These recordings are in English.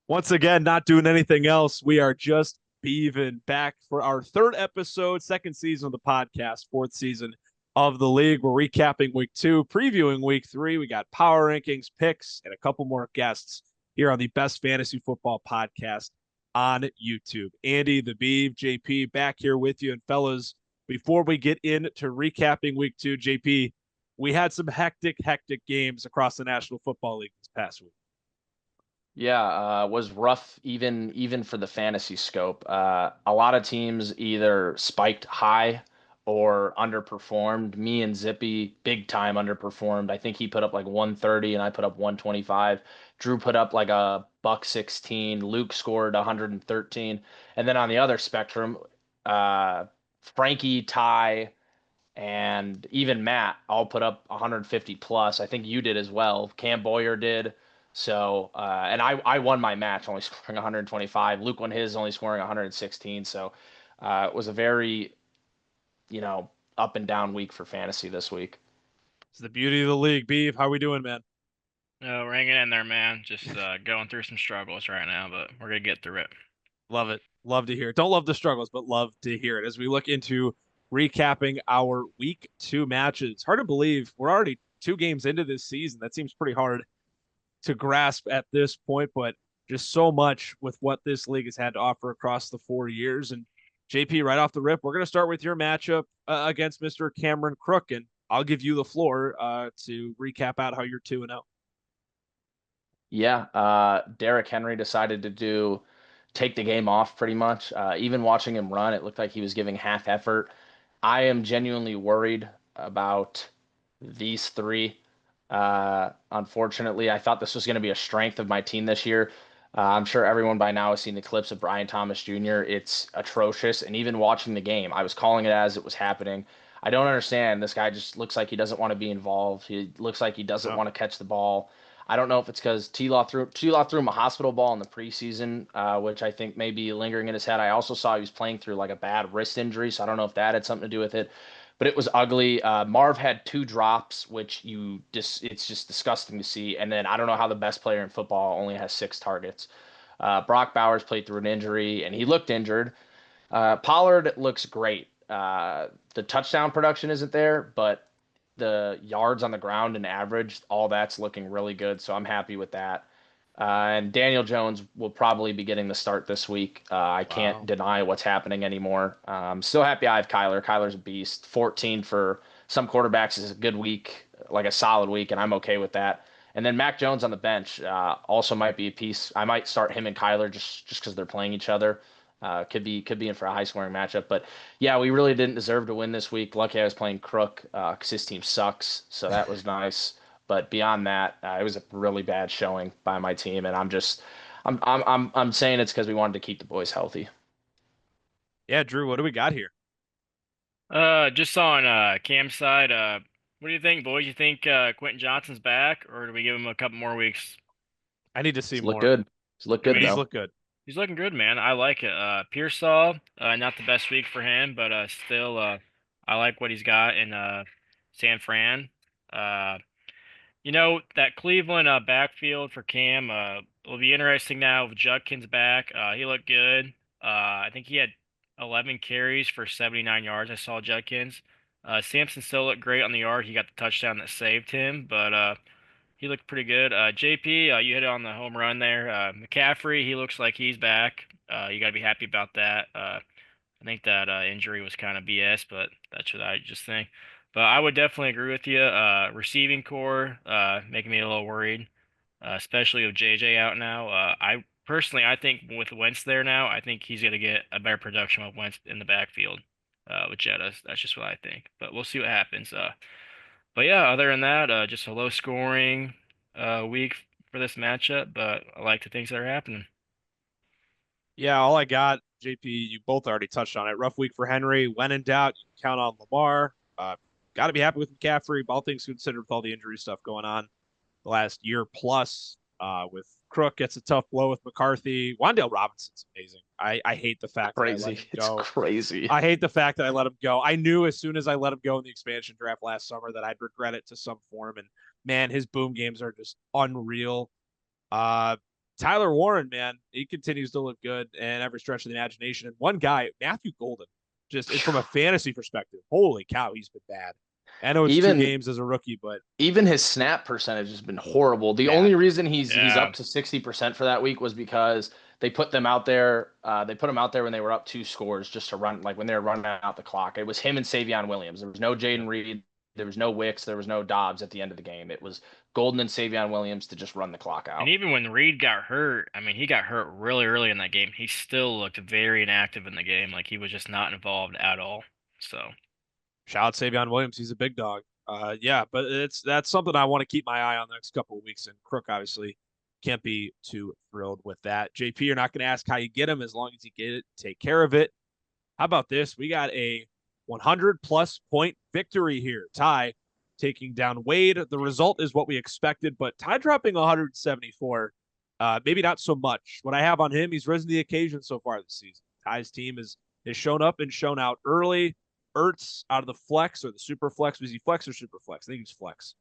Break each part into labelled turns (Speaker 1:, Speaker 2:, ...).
Speaker 1: Once again, not doing anything else. We are just Beavin back for our third episode, second season of the podcast, fourth season of the league. We're recapping week two, previewing week three. We got power rankings, picks, and a couple more guests here on the best fantasy football podcast on YouTube. Andy, the Beav, JP back here with you. And fellas, before we get into recapping week two, JP, we had some hectic games across the National Football League this past week.
Speaker 2: Yeah, was rough even for the fantasy scope. A lot of teams either spiked high or underperformed. Me and Zippy big time underperformed. I think he put up like 130 and I put up 125. Drew put up like a buck 16. Luke scored 113. And then on the other spectrum, uh, Frankie, Ty, and even Matt all put up 150 plus. I think you did as well. Cam Boyer did. So, and I won my match only scoring 125. Luke won his only scoring 116. So, it was a very, you know, up and down week for fantasy this week.
Speaker 1: It's the beauty of the league. Beav, how we doing, man?
Speaker 3: No, we're hanging in there, man. Just going through some struggles right now, but we're gonna get through it.
Speaker 1: Love it. Love to hear it. Don't love the struggles, but love to hear it as we look into recapping our week two matches. Hard to believe we're already two games into this season. That seems pretty hard to grasp at this point, but just so much with what this league has had to offer across the 4 years. And JP, right off the rip, we're going to start with your matchup against Mr. Cameron Crook, and I'll give you the floor to recap out how you're 2-0.
Speaker 2: Yeah, Derrick Henry decided to take the game off pretty much. Even watching him run, it looked like he was giving half effort. I am genuinely worried about these three. Unfortunately, I thought this was going to be a strength of my team this year. I'm sure everyone by now has seen the clips of Brian Thomas Jr. It's atrocious. And even watching the game, I was calling it as it was happening. I don't understand. This guy just looks like he doesn't want to be involved. He looks like he doesn't
Speaker 1: Yeah.
Speaker 2: want to catch the ball. I don't know if it's because T-Law threw him a hospital ball in the preseason, which I think may be lingering in his head. I also saw he was playing through like a bad wrist injury, so I don't know if that had something to do with it. But it was ugly. Marv had two drops, which it's just disgusting to see. And then I don't know how the best player in football only has 6 targets. Brock Bowers played through an injury, and he looked injured. Pollard looks great. The touchdown production isn't there, but the yards on the ground and average, all that's looking really good. So I'm happy with that. And Daniel Jones will probably be getting the start this week. I can't
Speaker 1: Wow.
Speaker 2: deny what's happening anymore. Still happy I have Kyler. Kyler's a beast. 14 for some quarterbacks is a good week, like a solid week, and I'm okay with that. And then Mac Jones on the bench also might be a piece. I might start him and Kyler just because they're playing each other. Could be in for a high scoring matchup. But yeah, we really didn't deserve to win this week. Lucky I was playing Crook because his team sucks, so that was nice. But beyond that, it was a really bad showing by my team, and I'm saying it's because we wanted to keep the boys healthy.
Speaker 1: Yeah, Drew, what do we got here?
Speaker 3: Just on Cam's side, what do you think, boys? You think Quentin Johnson's back, or do we give him a couple more weeks?
Speaker 1: I need to see
Speaker 2: He's look
Speaker 1: more.
Speaker 2: good. He's look
Speaker 3: I
Speaker 2: good
Speaker 3: mean,
Speaker 1: He's
Speaker 2: though.
Speaker 1: looked good.
Speaker 3: he's looking good, man. I like it. Pearsall, not the best week for him, but still, I like what he's got in San Fran. Uh, that Cleveland backfield for Cam will be interesting now with Judkins back. He looked good. I think he had 11 carries for 79 yards. I saw Judkins. Sampson still looked great on the yard. He got the touchdown that saved him, but he looked pretty good. JP, you hit it on the home run there. McCaffrey, he looks like he's back. You got to be happy about that. I think that injury was kind of BS, but that's what I just think. But I would definitely agree with you. Receiving core making me a little worried, especially with JJ out now. I think with Wentz there now, I think he's gonna get a better production with Wentz in the backfield with Jetta. That's just what I think. But we'll see what happens. But yeah, other than that, just a low scoring week for this matchup. But I like the things that are happening.
Speaker 1: Yeah, all I got, JP, you both already touched on it. Rough week for Henry. When in doubt, you can count on Lamar. Got to be happy with McCaffrey, all things considered, with all the injury stuff going on the last year plus. With Crook gets a tough blow with McCarthy. Wandale Robinson's amazing. I hate the fact that I let
Speaker 2: Crazy.
Speaker 1: him
Speaker 2: It's
Speaker 1: go.
Speaker 2: crazy.
Speaker 1: I hate the fact that I let him go. I knew as soon as I let him go in the expansion draft last summer that I'd regret it to some form. And man, his boom games are just unreal. Uh, Tyler Warren, man, he continues to look good and every stretch of the imagination. And one guy, Matthew Golden, just from a fantasy perspective, holy cow, he's been bad. I know it's 2 games as a rookie, but
Speaker 2: even his snap percentage has been horrible. The
Speaker 1: bad.
Speaker 2: only reason he's
Speaker 3: Yeah.
Speaker 2: up to 60% for that week was because they put them out there. They put him out there when they were up 2 scores just to run, like when they were running out the clock. It was him and Savion Williams. There was no
Speaker 1: Yeah.
Speaker 2: Jaden Reed. There was no Wicks. There was no Dobbs at the end of the game. It was Golden and Savion Williams to just run the clock
Speaker 3: And
Speaker 2: out.
Speaker 3: even when Reed got hurt, I mean, he got hurt really early in that game. He still looked very inactive in the game, like he was just not involved at all. So,
Speaker 1: Shout out Savion Williams. He's a big dog. Yeah, but that's something I want to keep my eye on the next couple of weeks. And Crook obviously can't be too thrilled with that. JP, you're not going to ask how you get him as long as you get it, take care of it. How about this? We got a 100+ point victory here. Ty taking down Wade. The result is what we expected, but Ty dropping 174. Maybe not so much. What I have on him, he's risen to the occasion so far this season. Ty's team has shown up and shown out early. Ertz out of the flex or the super flex. Was he flex or super flex? I think he's flex.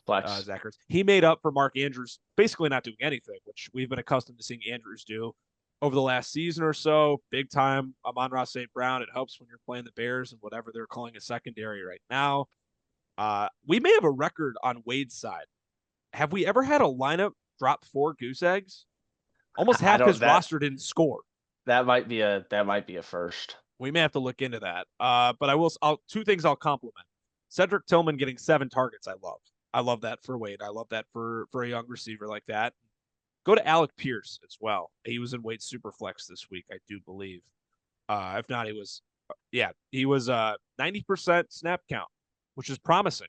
Speaker 2: Flex.
Speaker 1: Zach Ertz. He made up for Mark Andrews basically not doing anything, which we've been accustomed to seeing Andrews do over the last season or so. Big time Amon-Ra St. Brown. It helps when you're playing the Bears and whatever they're calling a secondary right now. We may have a record on Wade's side. Have we ever had a lineup drop 4 goose eggs? Almost half his roster didn't score.
Speaker 2: That might be a first.
Speaker 1: We may have to look into that. But I'll 2 things I'll compliment. Cedric Tillman getting 7 targets. I love that for Wade. I love that for a young receiver like that. Go to Alec Pierce as well. He was in Wade's super flex this week, I do believe. If not, he was 90% snap count, which is promising.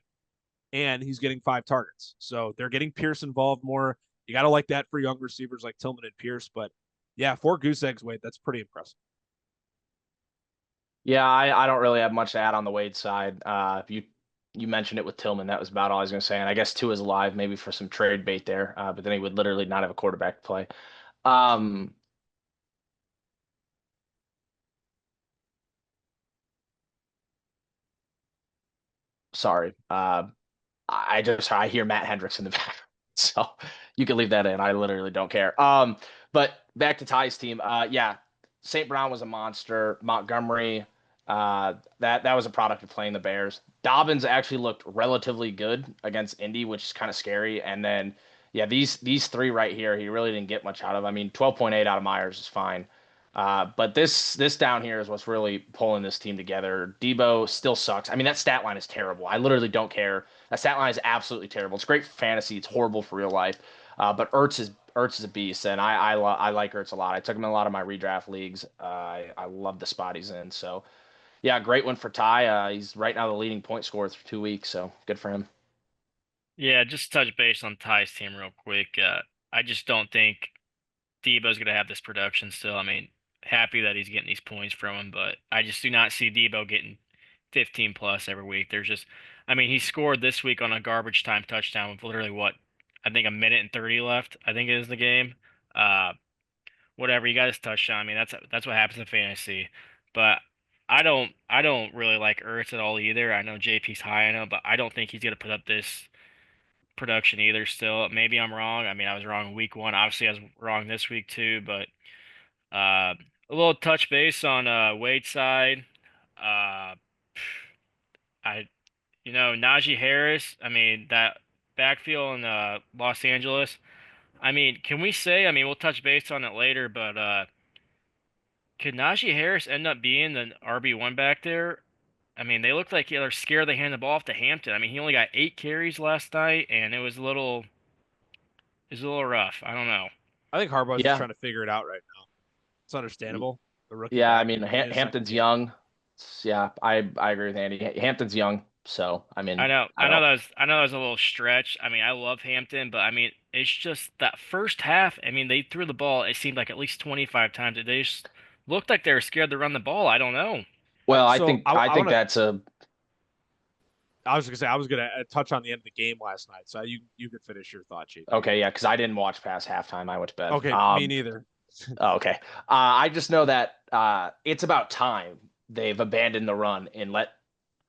Speaker 1: And he's getting 5 targets. So they're getting Pierce involved more. You got to like that for young receivers like Tillman and Pierce. But yeah, 4 goose eggs, Wade. That's pretty impressive.
Speaker 2: Yeah, I don't really have much to add on the Wade side. You mentioned it with Tillman. That was about all I was going to say. And I guess Tua's alive maybe for some trade bait there, but then he would literally not have a quarterback to play. Sorry. I hear Matt Hendricks in the back, so you can leave that in. I literally don't care. But back to Ty's team. Yeah, St. Brown was a monster. Montgomery, that was a product of playing the Bears. Dobbins actually looked relatively good against Indy, which is kind of scary. And then, yeah, these 3 right here, he really didn't get much out of. I mean, 12.8 out of Myers is fine. But this down here is what's really pulling this team together. Debo still sucks. I mean, that stat line is terrible. I literally don't care. That stat line is absolutely terrible. It's great for fantasy. It's horrible for real life. But Ertz is a beast, and I like Ertz a lot. I took him in a lot of my redraft leagues. I love the spot he's in. So, yeah, great one for Ty. He's right now the leading point scorer through 2 weeks, so good for him.
Speaker 3: yeah, just touch base on Ty's team real quick. I just don't think Debo's going to have this production still. I mean, happy that he's getting these points from him, but I just do not see Debo getting 15 plus every week. I mean, he scored this week on a garbage time touchdown with literally I think a minute and 30 left. I think it is the game. Uh, Whatever, you got his touchdown. I mean, that's what happens in fantasy. But I don't really like Ertz at all either. I know JP's high on him, but I don't think he's going to put up this production either still. Maybe I'm wrong. I mean, I was wrong week 1. Obviously, I was wrong this week too, but a little touch base on Wade's side. Uh, I Najee Harris. I mean that backfield in Los Angeles. I mean, can we say? I mean, we'll touch base on it later, but could Najee Harris end up being the RB1 back there? I mean, they looked like they're scared they hand the ball off to Hampton. I mean, he only got 8 carries last night, and it was a little rough. I don't know.
Speaker 1: I think Harbaugh's just
Speaker 2: Yeah,
Speaker 1: trying to figure it out right now. It's understandable. The rookie
Speaker 2: yeah. I
Speaker 1: back
Speaker 2: mean,
Speaker 1: in his
Speaker 2: Hampton's
Speaker 1: second game.
Speaker 2: young. Yeah, I agree with Andy. Hampton's young, so I mean,
Speaker 3: I know,
Speaker 2: I
Speaker 3: I know
Speaker 2: don't.
Speaker 3: that was a little stretch. I mean, I love Hampton, but I mean, it's just that first half. I mean, they threw the ball. It seemed like at least 25 times. They just looked like they were scared to run the ball. I don't know.
Speaker 2: Well, I
Speaker 1: So
Speaker 2: think I think that's a
Speaker 1: I was gonna say I was gonna touch on the end of the game last night. So you could finish your thought, Chief.
Speaker 2: okay. Yeah, because I didn't watch past halftime. I went to bed.
Speaker 1: Okay, me neither.
Speaker 2: Oh, okay. I just know that it's about time they've abandoned the run and let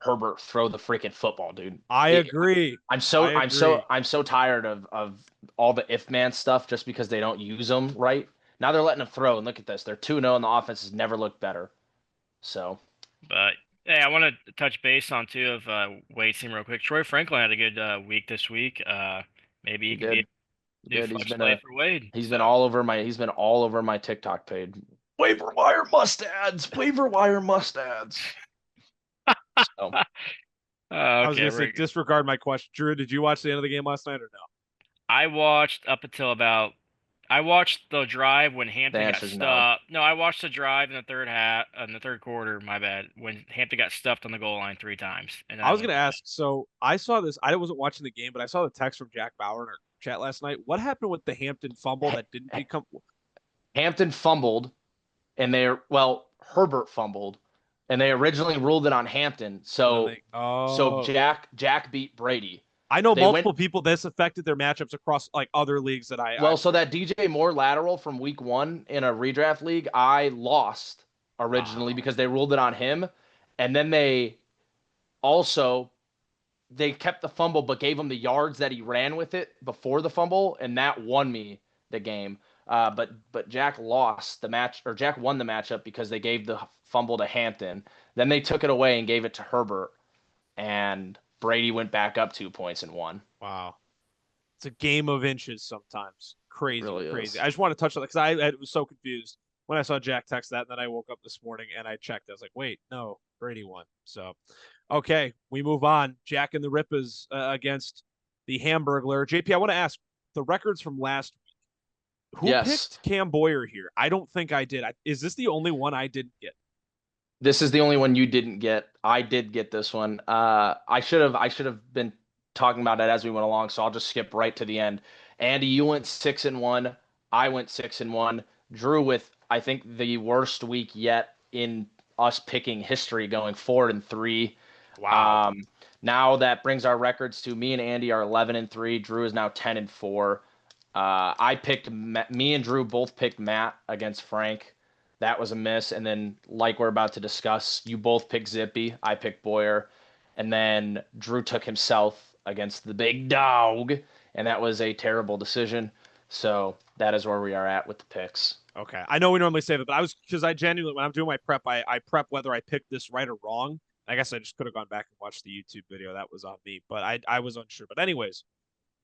Speaker 2: Herbert throw the freaking football, dude.
Speaker 1: I agree.
Speaker 2: I'm so tired of all the if man stuff just because they don't use them right. Now they're letting them throw, and look at this. They're 2-0, and the offense has never looked better. So,
Speaker 3: But hey, I want to touch base on two of Wade's team real quick. Troy Franklin had a good week this week. Maybe he
Speaker 2: he
Speaker 3: can be
Speaker 2: did.
Speaker 3: a
Speaker 2: He
Speaker 3: new
Speaker 2: did.
Speaker 3: flex play for Wade.
Speaker 2: He's been all over my TikTok page. Waiver wire must ads. Waiver wire must ads. So
Speaker 1: I was
Speaker 3: Okay,
Speaker 1: gonna say
Speaker 3: very good.
Speaker 1: disregard my question. Drew, did you watch the end of the game last night or no?
Speaker 3: I watched up until about. I watched the drive when
Speaker 2: the
Speaker 3: Hampton got
Speaker 2: answer is no.
Speaker 3: stuffed. No, I watched the drive in the third quarter. My bad. When Hampton got stuffed on the goal line 3 times, and then
Speaker 1: I
Speaker 3: I
Speaker 1: was
Speaker 3: went
Speaker 1: gonna
Speaker 3: to bed.
Speaker 1: ask. So I saw this. I wasn't watching the game, but I saw the text from Jack Bauer in our chat last night. What happened with the Hampton fumble that didn't become?
Speaker 2: Hampton fumbled, and Herbert fumbled, and they originally ruled it on Hampton.
Speaker 1: And then
Speaker 2: So
Speaker 1: they. Oh,
Speaker 2: Jack beat Brady.
Speaker 1: I know
Speaker 2: They went
Speaker 1: multiple people. This affected their matchups across like other leagues that I.
Speaker 2: so that DJ Moore lateral from week 1 in a redraft league, I lost originally
Speaker 1: Wow.
Speaker 2: because they ruled it on him, and then also they kept the fumble but gave him the yards that he ran with it before the fumble, and that won me the game. But Jack lost the match, or Jack won the matchup because they gave the fumble to Hampton. Then they took it away and gave it to Herbert, and Brady went back up 2 points and won.
Speaker 1: Wow. It's a game of inches sometimes.
Speaker 2: It
Speaker 1: Crazy,
Speaker 2: really
Speaker 1: crazy.
Speaker 2: is.
Speaker 1: I just want to touch on that because I was so confused when I saw Jack text that. And then I woke up this morning and I checked. I was like, wait, no, Brady won. So, okay, we move on. Jack and the Rippers against the Hamburglar. JP, I want to ask the records from last week. Who
Speaker 2: Yes,
Speaker 1: picked Cam Boyer here? I don't think I did. Is this the only one I didn't get?
Speaker 2: this is the only one you didn't get. I did get this one. I should have been talking about it as we went along, so I'll just skip right to the end. Andy, you went 6-1. I went 6-1. Drew with I think the worst week yet in us picking history, going 4-3.
Speaker 1: Wow.
Speaker 2: Um, Now that brings our records to me and Andy are 11-3. Drew is now 10-4. Me and Drew both picked Matt against Frank. That was a miss. And then, like we're about to discuss, you both picked Zippy. I picked Boyer. And then Drew took himself against the big dog. And that was a terrible decision. So that is where we are at with the picks.
Speaker 1: Okay. I know we normally say that, but I was because I genuinely, when I'm doing my prep, I prep whether I picked this right or wrong. I guess I just could have gone back and watched the YouTube video. That was on me, but I was unsure. But anyways,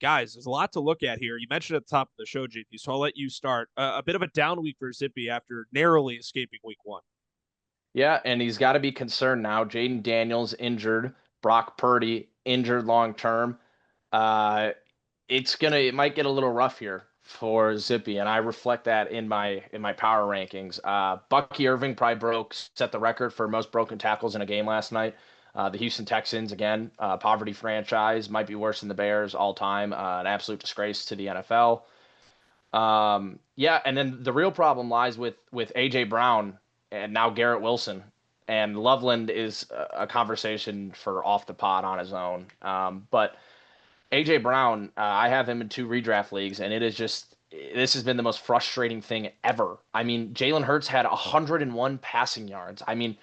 Speaker 1: guys, there's a lot to look at here. You mentioned at the top of the show, JP, so I'll let you start. A bit of a down week for Zippy after narrowly escaping week 1.
Speaker 2: Yeah, and he's got to be concerned now. Jaden Daniels injured, Brock Purdy injured long term. Uh, it might get a little rough here for Zippy, and I reflect that in my power rankings. Bucky Irving probably set the record for most broken tackles in a game last night. The Houston Texans, again, poverty franchise, might be worse than the Bears all time. An absolute disgrace to the NFL. Yeah, and then the real problem lies with AJ Brown and now Garrett Wilson. And Loveland is a conversation for off the pod on his own. But AJ Brown, I have him in 2 redraft leagues, and this has been the most frustrating thing ever. I mean, Jalen Hurts had 101 passing yards. I mean,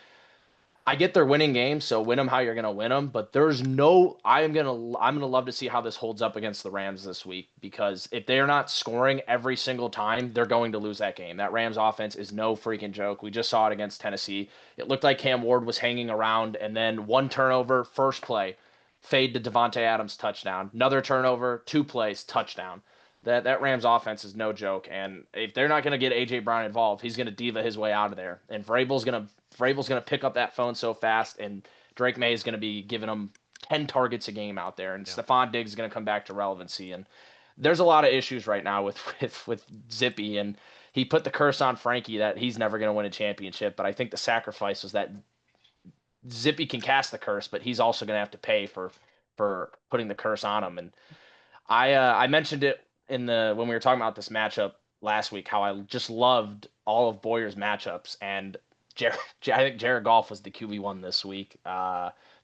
Speaker 2: I get they're winning games, so win them how you're gonna win them. But there's no, I'm gonna love to see how this holds up against the Rams this week, because if they're not scoring every single time, they're going to lose that game. That Rams offense is no freaking joke. We just saw it against Tennessee. It looked like Cam Ward was hanging around, and then one turnover, first play, fade to Devontae Adams touchdown. Another turnover, 2 plays, touchdown. That Rams offense is no joke, and if they're not going to get AJ Brown involved, he's going to diva his way out of there. And Vrabel's gonna pick up that phone so fast, and Drake May is gonna be giving him 10 targets a game out there, and
Speaker 1: Yeah.
Speaker 2: Stephon Diggs is gonna come back to relevancy. And there's a lot of issues right now with Zippy, and he put the curse on Frankie that he's never gonna win a championship. But I think the sacrifice was that Zippy can cast the curse, but he's also gonna have to pay for putting the curse on him. And I mentioned it when we were talking about this matchup last week, how I just loved all of Boyer's matchups, and I think Jared Goff was the QB1 this week.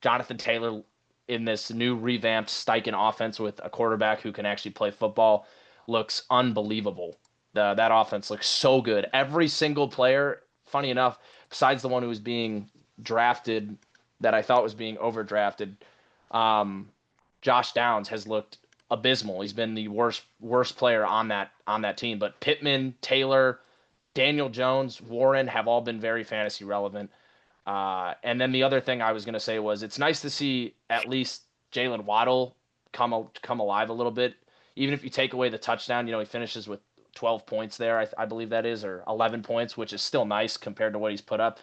Speaker 2: Jonathan Taylor in this new revamped Steichen offense with a quarterback who can actually play football looks unbelievable. That offense looks so good. Every single player, funny enough, besides the one who was being drafted that I thought was being overdrafted, Josh Downs has looked abysmal. He's been the worst player on that team. But Pittman, Taylor, Daniel Jones, Warren have all been very fantasy relevant. And then the other thing I was going to say was it's nice to see at least Jalen Waddle come alive a little bit. Even if you take away the touchdown, he finishes with 12 points there, I believe that is, or 11 points, which is still nice compared to what he's put up.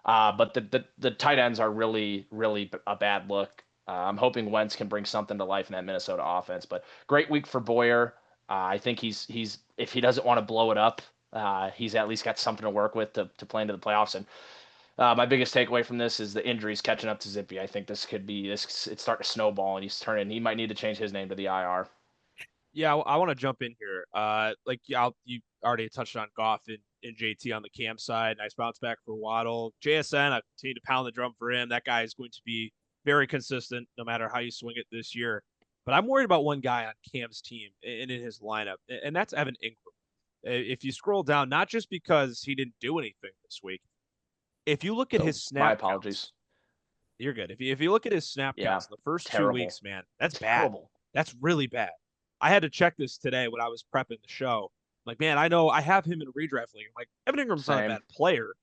Speaker 2: But the tight ends are really, really a bad look. I'm hoping Wentz can bring something to life in that Minnesota offense. But great week for Boyer. I think he's if he doesn't want to blow it up, he's at least got something to work with to play into the playoffs. And my biggest takeaway from this is the injuries catching up to Zippy. I think this could be this. It's starting to snowball, and he might need to change his name to the IR.
Speaker 1: Yeah, I want to jump in here. You already touched on Goff and JT on the Cam side. Nice bounce back for Waddle. JSN, I continue to pound the drum for him. That guy is going to be very consistent no matter how you swing it this year. But I'm worried about one guy on Cam's team and in his lineup, and that's Evan Ingram. If you scroll down, not just because he didn't do anything this week, if you look at his snap
Speaker 2: my apologies.
Speaker 1: Counts, you're good. If you look at his snap counts the first
Speaker 2: terrible.
Speaker 1: 2 weeks, man, that's
Speaker 2: terrible.
Speaker 1: Bad. That's really bad. I had to check this today when I was prepping the show. Like, man, I know I have him in a redraft league. I'm like, Evan Ingram's not a bad player.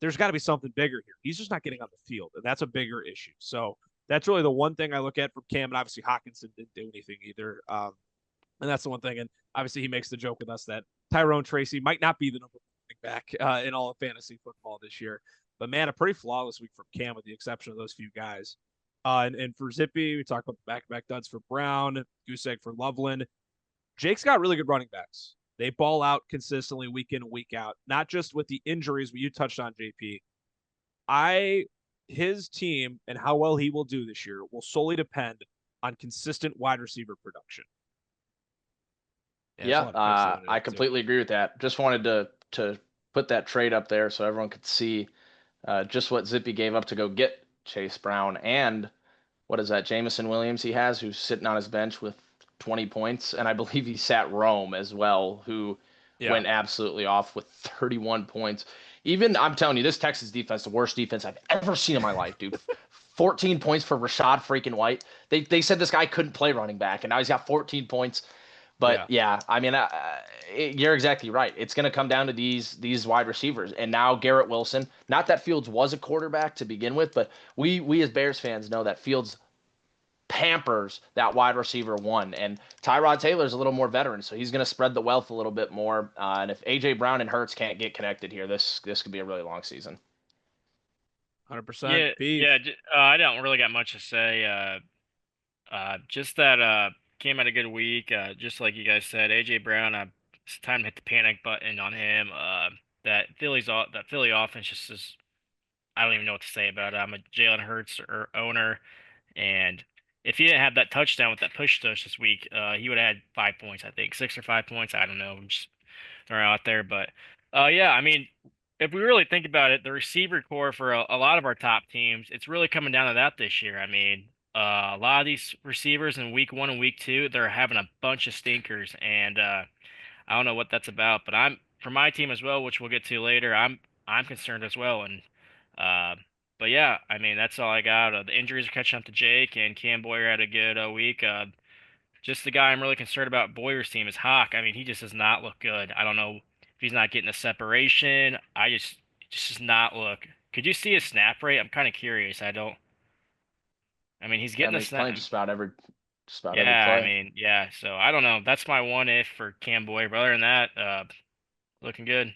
Speaker 1: There's got to be something bigger here. He's just not getting on the field, and that's a bigger issue. So that's really the one thing I look at from Cam, and obviously Hawkinson didn't do anything either. And that's the one thing. And obviously he makes the joke with us that Tyrone Tracy might not be the number one back in all of fantasy football this year. But, man, a pretty flawless week from Cam with the exception of those few guys. And for Zippy, we talked about the back-to-back duds for Brown, goose egg for Loveland. Jake's got really good running backs. They ball out consistently week in and week out, not just with the injuries you touched on, JP. His team and how well he will do this year will solely depend on consistent wide receiver production.
Speaker 2: Yeah, I completely agree with that. Just wanted to put that trade up there so everyone could see just what Zippy gave up to go get Chase Brown and what is that, Jamison Williams he has, who's sitting on his bench with 20 points. And I believe he sat Rome as well, who went absolutely off with 31 points. Even, I'm telling you, this Texas defense, the worst defense I've ever seen in my life, dude. 14 points for Rashad freaking White. They said this guy couldn't play running back, and now he's got 14 points. But I mean, you're exactly right. It's going to come down to these wide receivers, and now Garrett Wilson. Not that Fields was a quarterback to begin with, but we as Bears fans know that Fields pampers that wide receiver one, and Tyrod Taylor's a little more veteran, so he's going to spread the wealth a little bit more. And if AJ Brown and Hurts can't get connected here, this could be a really long season.
Speaker 1: 100%.
Speaker 3: Yeah. I don't really got much to say. Just that Cam had a good week. Just like you guys said, AJ Brown. It's time to hit the panic button on him. That Philly offense just is. I don't even know what to say about it. I'm a Jalen Hurts owner, and if he didn't have that touchdown with that push touch this week, he would have had 5 points. I think 6 or 5 points. I don't know. I'm just throwing it out there, but yeah. I mean, if we really think about it, the receiver core for a lot of our top teams, it's really coming down to that this year. I mean, a lot of these receivers in week 1 and week 2, they're having a bunch of stinkers, and I don't know what that's about. But for my team as well, which we'll get to later. I'm concerned as well, and but yeah, I mean that's all I got. The injuries are catching up to Jake, and Cam Boyer had a good week. Just the guy I'm really concerned about Boyer's team is Hawk. I mean, he just does not look good. I don't know if he's not getting the separation. It just does not look. Could you see his snap rate? I'm kind of curious. I don't. I mean, he's getting the snap.
Speaker 2: Playing just about every play.
Speaker 3: I mean, yeah. So I don't know. That's my one if for Cam Boyer. But other than that, looking good.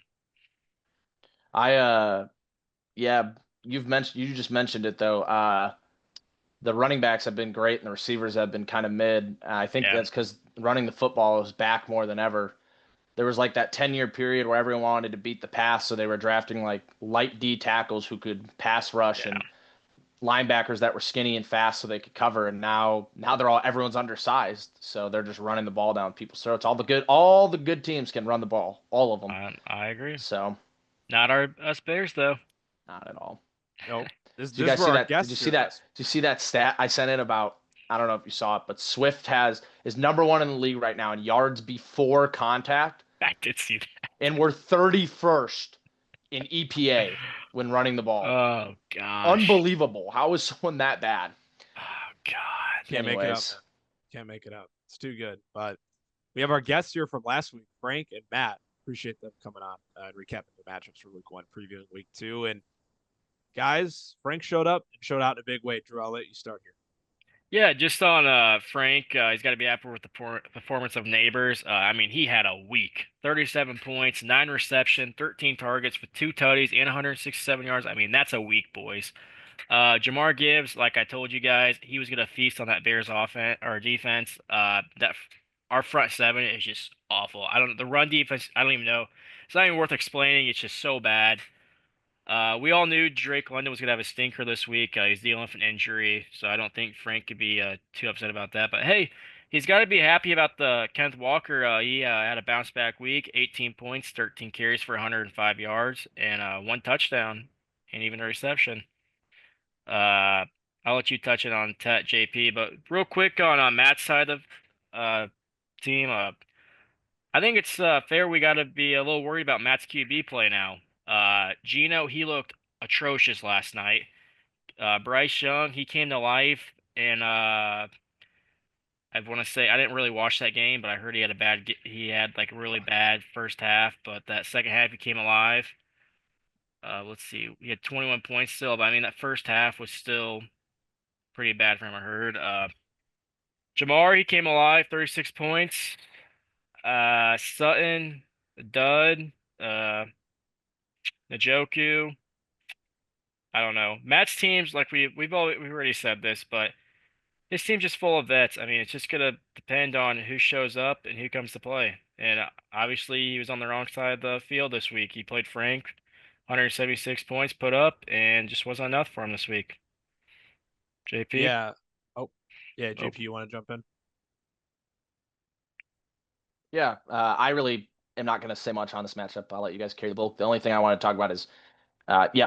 Speaker 2: You just mentioned it though. The running backs have been great, and the receivers have been kind of mid. I think that's because running the football is back more than ever. There was like that 10-year period where everyone wanted to beat the pass, so they were drafting like light D tackles who could pass rush and linebackers that were skinny and fast so they could cover. And now everyone's undersized, so they're just running the ball down people's throats. All the good teams can run the ball, all of them.
Speaker 3: I agree.
Speaker 2: So,
Speaker 3: not us Bears though.
Speaker 2: Not at all.
Speaker 1: Nope.
Speaker 2: Did you guys see that? Did you see that? Did you see that stat I sent in about? I don't know if you saw it, but Swift is number 1 in the league right now in yards before contact.
Speaker 3: I did see that.
Speaker 2: And we're 31st in EPA. when running the ball.
Speaker 3: Oh gosh.
Speaker 2: Unbelievable. How is someone that bad?
Speaker 3: Oh God.
Speaker 1: Can't make it up,
Speaker 2: Anyways.
Speaker 1: man. Can't make it up. It's too good. But we have our guests here from last week, Frank and Matt. Appreciate them coming on and recapping the matchups for week 1, previewing week 2. And guys, Frank showed up and showed out in a big way. Drew, I'll let you start here.
Speaker 3: Yeah, just on Frank, he's got to be happy with the performance of Neighbors. I mean, he had a week. 37 points, 9 reception, 13 targets with 2 tutties and 167 yards. I mean, that's a week, boys. Jamar Gibbs, like I told you guys, he was gonna feast on that Bears offense or defense. Our front 7 is just awful. I don't know the run defense. I don't even know. It's not even worth explaining. It's just so bad. We all knew Drake London was gonna have a stinker this week. He's dealing with an injury, so I don't think Frank could be too upset about that. But hey, he's got to be happy about the Kenneth Walker. He had a bounce back week, 18 points, 13 carries for 105 yards, and 1 touchdown, and even a reception. I'll let you touch it on Tet JP, but real quick on Matt's side of team, I think it's fair we got to be a little worried about Matt's QB play now. Gino, he looked atrocious last night. Bryce Young, he came to life, and I want to say I didn't really watch that game, but I heard he had like a really bad first half, but that second half he came alive. Let's see, he had 21 points still, but I mean that first half was still pretty bad for him, I heard. Jamar, he came alive, 36 points. Sutton, dud. Njoku, I don't know. Matt's teams, like we've already said this, but his team's just full of vets. I mean, it's just gonna depend on who shows up and who comes to play. And obviously, he was on the wrong side of the field this week. He played Frank, 176 points put up, and just wasn't enough for him this week. JP?
Speaker 1: Yeah. Oh, yeah.
Speaker 3: Oh.
Speaker 1: JP, you want to jump in?
Speaker 2: Yeah, I really am not going to say much on this matchup. I'll let you guys carry the bulk. The only thing I want to talk about is,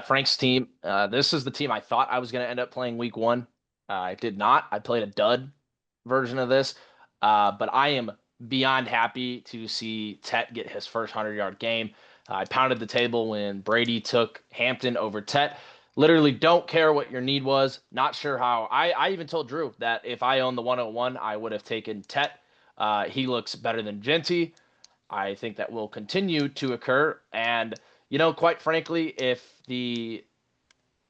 Speaker 2: Frank's team. This is the team I thought I was going to end up playing week 1. I did not. I played a dud version of this, but I am beyond happy to see Tet get his first 100-yard game. I pounded the table when Brady took Hampton over Tet. Literally don't care what your need was. Not sure how. I even told Drew that if I owned the 101, I would have taken Tet. He looks better than Genty. I think that will continue to occur. And, quite frankly, if the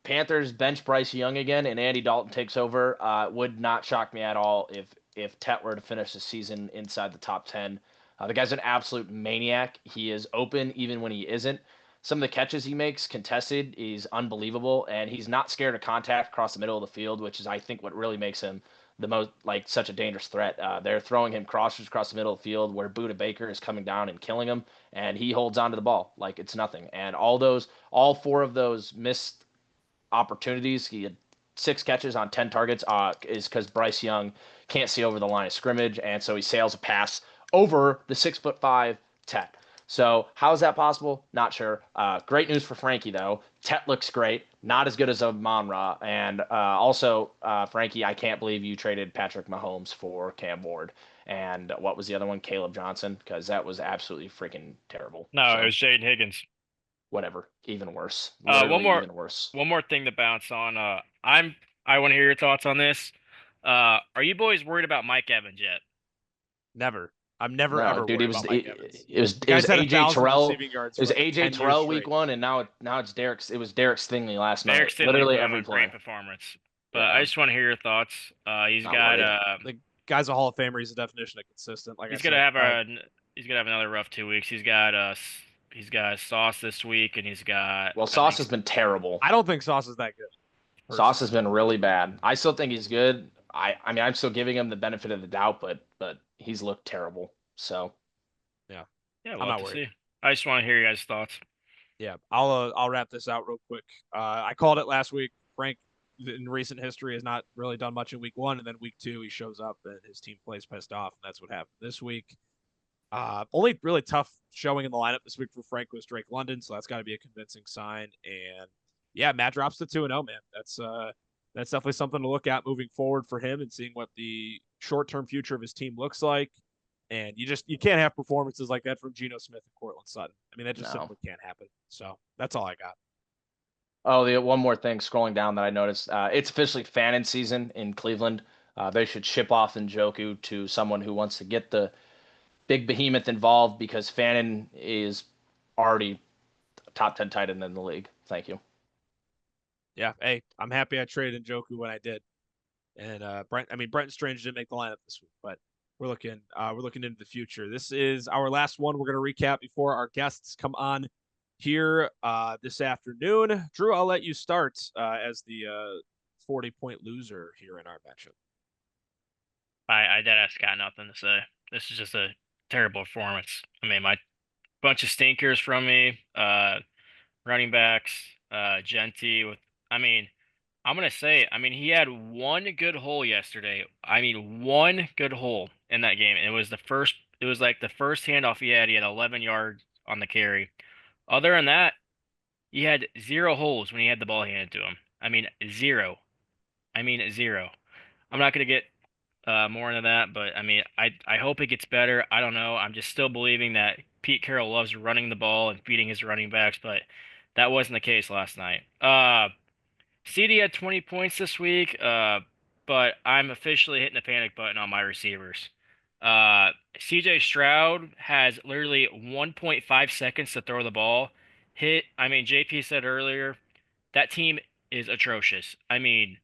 Speaker 2: Panthers bench Bryce Young again and Andy Dalton takes over, would not shock me at all if Tet were to finish the season inside the top 10. The guy's an absolute maniac. He is open even when he isn't. Some of the catches he makes contested is unbelievable, and he's not scared of contact across the middle of the field, which is, I think, what really makes him the most, like, such a dangerous threat. They're throwing him crossers across the middle of the field where Buda Baker is coming down and killing him, and he holds onto the ball like it's nothing. And all 4 of those missed opportunities, he had 6 catches on 10 targets, is because Bryce Young can't see over the line of scrimmage, and so he sails a pass over the 6'5" Tet. So how is that possible? Not sure. Great news for Frankie, though. Tet looks great. Not as good as Amon-Ra. And also, Frankie, I can't believe you traded Patrick Mahomes for Cam Ward. And what was the other one? Caleb Johnson? Because that was absolutely freaking terrible.
Speaker 3: No,
Speaker 2: So,
Speaker 3: it was Jaden Higgins.
Speaker 2: whatever. Even worse.
Speaker 3: Even
Speaker 2: worse.
Speaker 3: One more thing to bounce on. I want to hear your thoughts on this. Are you boys worried about Mike Evans yet?
Speaker 1: Never. I'm never
Speaker 2: No,
Speaker 1: ever
Speaker 2: dude,
Speaker 1: worried about Mike Evans.
Speaker 2: it was
Speaker 1: Guy's had
Speaker 2: AJ
Speaker 1: 1,000
Speaker 2: Terrell.
Speaker 1: receiving yards
Speaker 2: It was
Speaker 1: for like
Speaker 2: AJ
Speaker 1: 10 years
Speaker 2: Terrell week
Speaker 1: straight.
Speaker 2: 1, and now it's Derek's. It was Derek Stingley last
Speaker 3: Derek
Speaker 2: night.
Speaker 3: Stingley
Speaker 2: Literally
Speaker 3: put on
Speaker 2: every
Speaker 3: a
Speaker 2: play.
Speaker 3: great performance. But
Speaker 2: Yeah.
Speaker 3: I just want to hear your thoughts. He's
Speaker 2: Not
Speaker 3: got
Speaker 2: worried.
Speaker 1: The guy's a Hall of Famer. He's a definition of consistent. Like
Speaker 3: he's
Speaker 1: I
Speaker 3: gonna
Speaker 1: said,
Speaker 3: have he's gonna have another rough 2 weeks. He's got Sauce this week, and he's got
Speaker 2: Well, Sauce has been terrible.
Speaker 1: I don't think Sauce is that good.
Speaker 2: Sauce has been really bad. I still think he's good. I mean, I'm still giving him the benefit of the doubt, but he's looked terrible. So
Speaker 3: yeah,
Speaker 1: I'm not worried.
Speaker 3: see. I just want to hear your guys' thoughts.
Speaker 1: Yeah, I'll wrap this out real quick. I called it last week. Frank, in recent history, has not really done much in week 1, and then week 2 he shows up and his team plays pissed off, and that's what happened this week. Only really tough showing in the lineup this week for Frank was Drake London, so that's got to be a convincing sign. And yeah, Matt drops to 2-0, man. That's definitely something to look at moving forward for him and seeing what the short-term future of his team looks like. And you can't have performances like that from Geno Smith and Cortland Sutton. I mean, that just simply can't happen. So that's all I got.
Speaker 2: Oh, the one more thing scrolling down that I noticed. It's officially Fannin season in Cleveland. They should ship off Njoku to someone who wants to get the big behemoth involved because Fannin is already a top 10 tight end in the league. Thank you.
Speaker 1: Yeah, hey, I'm happy I traded Njoku when I did. And Brenton Strange didn't make the lineup this week, but we're looking into the future. This is our last one. We're going to recap before our guests come on here this afternoon. Drew, I'll let you start as the 40-point loser here in our matchup.
Speaker 3: I deadass got nothing to say. This is just a terrible performance. I mean, my bunch of stinkers from me, running backs, Genty with, I mean, I'm gonna say it. I mean, he had one good hole yesterday. I mean, one good hole in that game. It was the first. It was like the first handoff he had. He had 11 yards on the carry. Other than that, he had zero holes when he had the ball handed to him. I mean, zero. I mean, zero. I'm not gonna get more into that, but I mean, I hope it gets better. I don't know. I'm just still believing that Pete Carroll loves running the ball and feeding his running backs, but that wasn't the case last night. CD had 20 points this week, but I'm officially hitting the panic button on my receivers. CJ Stroud has literally 1.5 seconds to throw the ball. I mean, JP said earlier, that team is atrocious. I mean,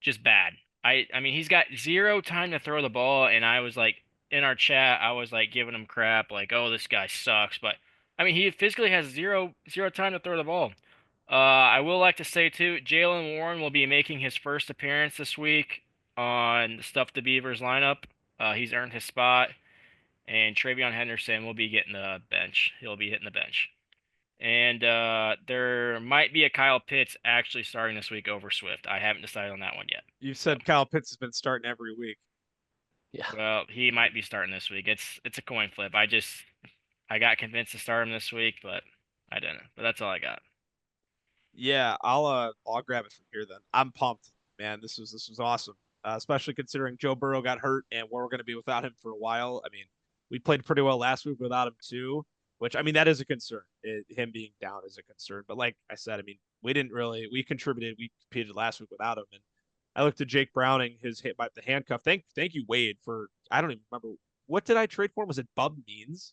Speaker 3: just bad. I mean, he's got zero time to throw the ball, and I was like, in our chat, I was like giving him crap, like, oh, this guy sucks. But I mean, he physically has zero time to throw the ball. I will like to say too, Jalen Warren will be making his first appearance this week on the Stuff the Beavers lineup. He's earned his spot, and Travion Henderson will be getting the bench. He'll be hitting the bench. And there might be a Kyle Pitts actually starting this week over Swift. I haven't decided on that one yet.
Speaker 1: You said Kyle Pitts has been starting every week.
Speaker 2: Yeah.
Speaker 3: Well, he might be starting this week. It's a coin flip. I got convinced to start him this week, but I didn't. But that's all I got.
Speaker 1: Yeah, I'll grab it from here then. I'm pumped, man. This was awesome, especially considering Joe Burrow got hurt and we're going to be without him for a while. I mean, we played pretty well last week without him too, which I mean that is a concern. Him being down is a concern. But like I said, I mean we contributed, we competed last week without him, and I looked at Jake Browning, his hit by the handcuff. Thank you Wade for I don't even remember what did I trade for him? Was it Bub Means?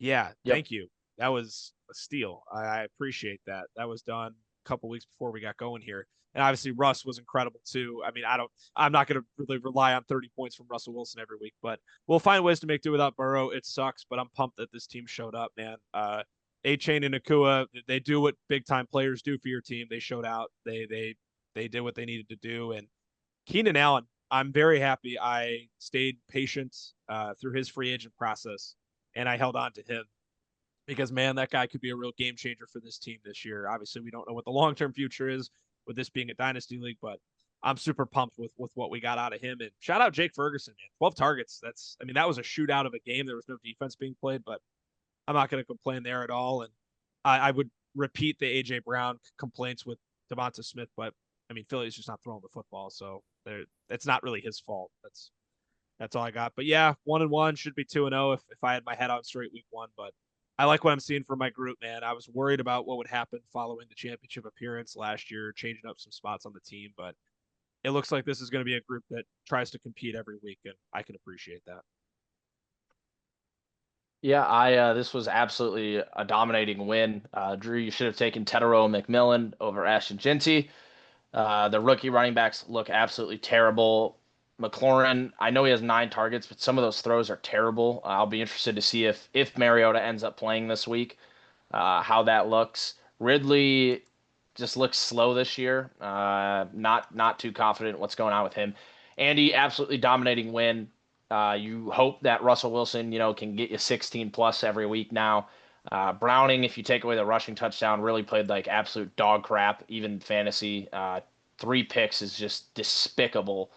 Speaker 1: Yeah,
Speaker 2: Yep.
Speaker 1: thank you. That was a steal. I appreciate that. That was done a couple weeks before we got going here. And obviously Russ was incredible too. I mean, I'm not going to really rely on 30 points from Russell Wilson every week, but we'll find ways to make do without Burrow. It sucks, but I'm pumped that this team showed up, man. A-Chain and Nakua, they do what big time players do for your team. They showed out. They did what they needed to do. And Keenan Allen, I'm very happy I stayed patient through his free agent process and I held on to him because man, that guy could be a real game changer for this team this year. Obviously, we don't know what the long term future is with this being a dynasty league, but I'm super pumped with what we got out of him. And shout out Jake Ferguson, man, 12 targets. That was a shootout of a game. There was no defense being played, but I'm not going to complain there at all. And I would repeat the AJ Brown complaints with Devonta Smith, but I mean Philly's just not throwing the football, so it's not really his fault. That's all I got. But yeah, 1-1 should be 2-0 if I had my head on straight week one. But I like what I'm seeing from my group, man. I was worried about what would happen following the championship appearance last year, changing up some spots on the team, but it looks like this is going to be a group that tries to compete every week, and I can appreciate that.
Speaker 2: Yeah, I this was absolutely a dominating win. Drew, you should have taken Tedero McMillan over Ashton Genty. The rookie running backs look absolutely terrible. McLaurin, I know he has 9 targets, but some of those throws are terrible. I'll be interested to see if Mariota ends up playing this week, how that looks. Ridley just looks slow this year. Not too confident what's going on with him. Andy, absolutely dominating win. You hope that Russell Wilson, can get you 16 plus every week now. Browning, if you take away the rushing touchdown, really played like absolute dog crap, even fantasy. 3 picks is just despicable.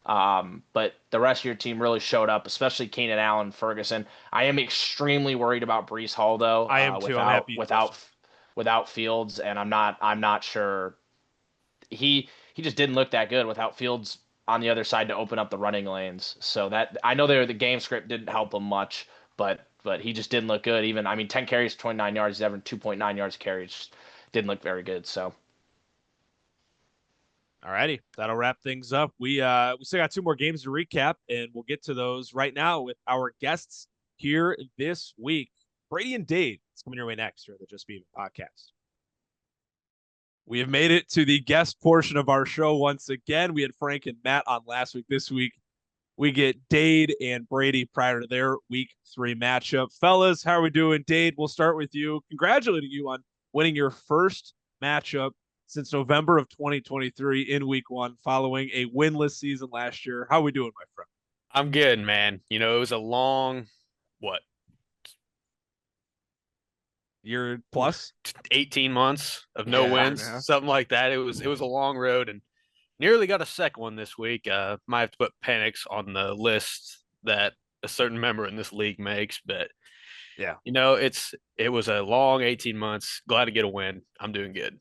Speaker 2: But the rest of your team really showed up, especially Keenan Allen, Ferguson. I am extremely worried about Brees Hall though,
Speaker 1: I am too. I'm happy
Speaker 2: without Fields, and I'm not sure he just didn't look that good without Fields on the other side to open up the running lanes. So that I know the game script didn't help him much, but he just didn't look good. Even I mean 10 carries, 29 yards, he's averaging 2.9 yards carries. didn't look very good. So.
Speaker 1: All righty, that'll wrap things up. We still got two more games to recap, and we'll get to those right now with our guests here this week. Brady and Dade is coming your way next here at the Just Beavin podcast. We have made it to the guest portion of our show once again. We had Frank and Matt on last week. This week, we get Dade and Brady prior to their week 3 matchup. Fellas, how are we doing? Dade, we'll start with you. Congratulating you on winning your first matchup since November of 2023 in week 1, following a winless season last year. How are we doing, my friend?
Speaker 4: I'm good, man. It was a long,
Speaker 1: year plus
Speaker 4: 18 months of no wins, something like that. It was a long road, and nearly got a second one this week. Might have to put Penix on the list that a certain member in this league makes, but
Speaker 1: yeah,
Speaker 4: it was a long 18 months. Glad to get a win. I'm doing good.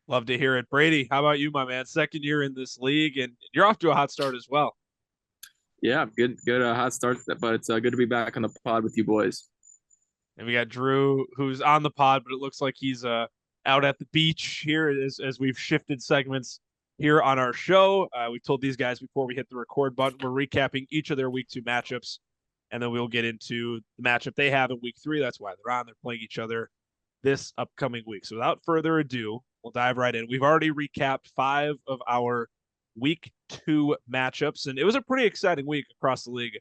Speaker 1: Love to hear it. Brady, how about you, my man? Second year in this league, and you're off to a hot start as well.
Speaker 5: Yeah, good hot start, but it's good to be back on the pod with you boys.
Speaker 1: And we got Drew, who's on the pod, but it looks like he's out at the beach here as we've shifted segments here on our show. We told these guys before we hit the record button, we're recapping each of their week 2 matchups, and then we'll get into the matchup they have in week 3. That's why they're on. They're playing each other this upcoming week. So without further ado, we'll dive right in. We've already recapped 5 of our week 2 matchups, and it was a pretty exciting week across the league,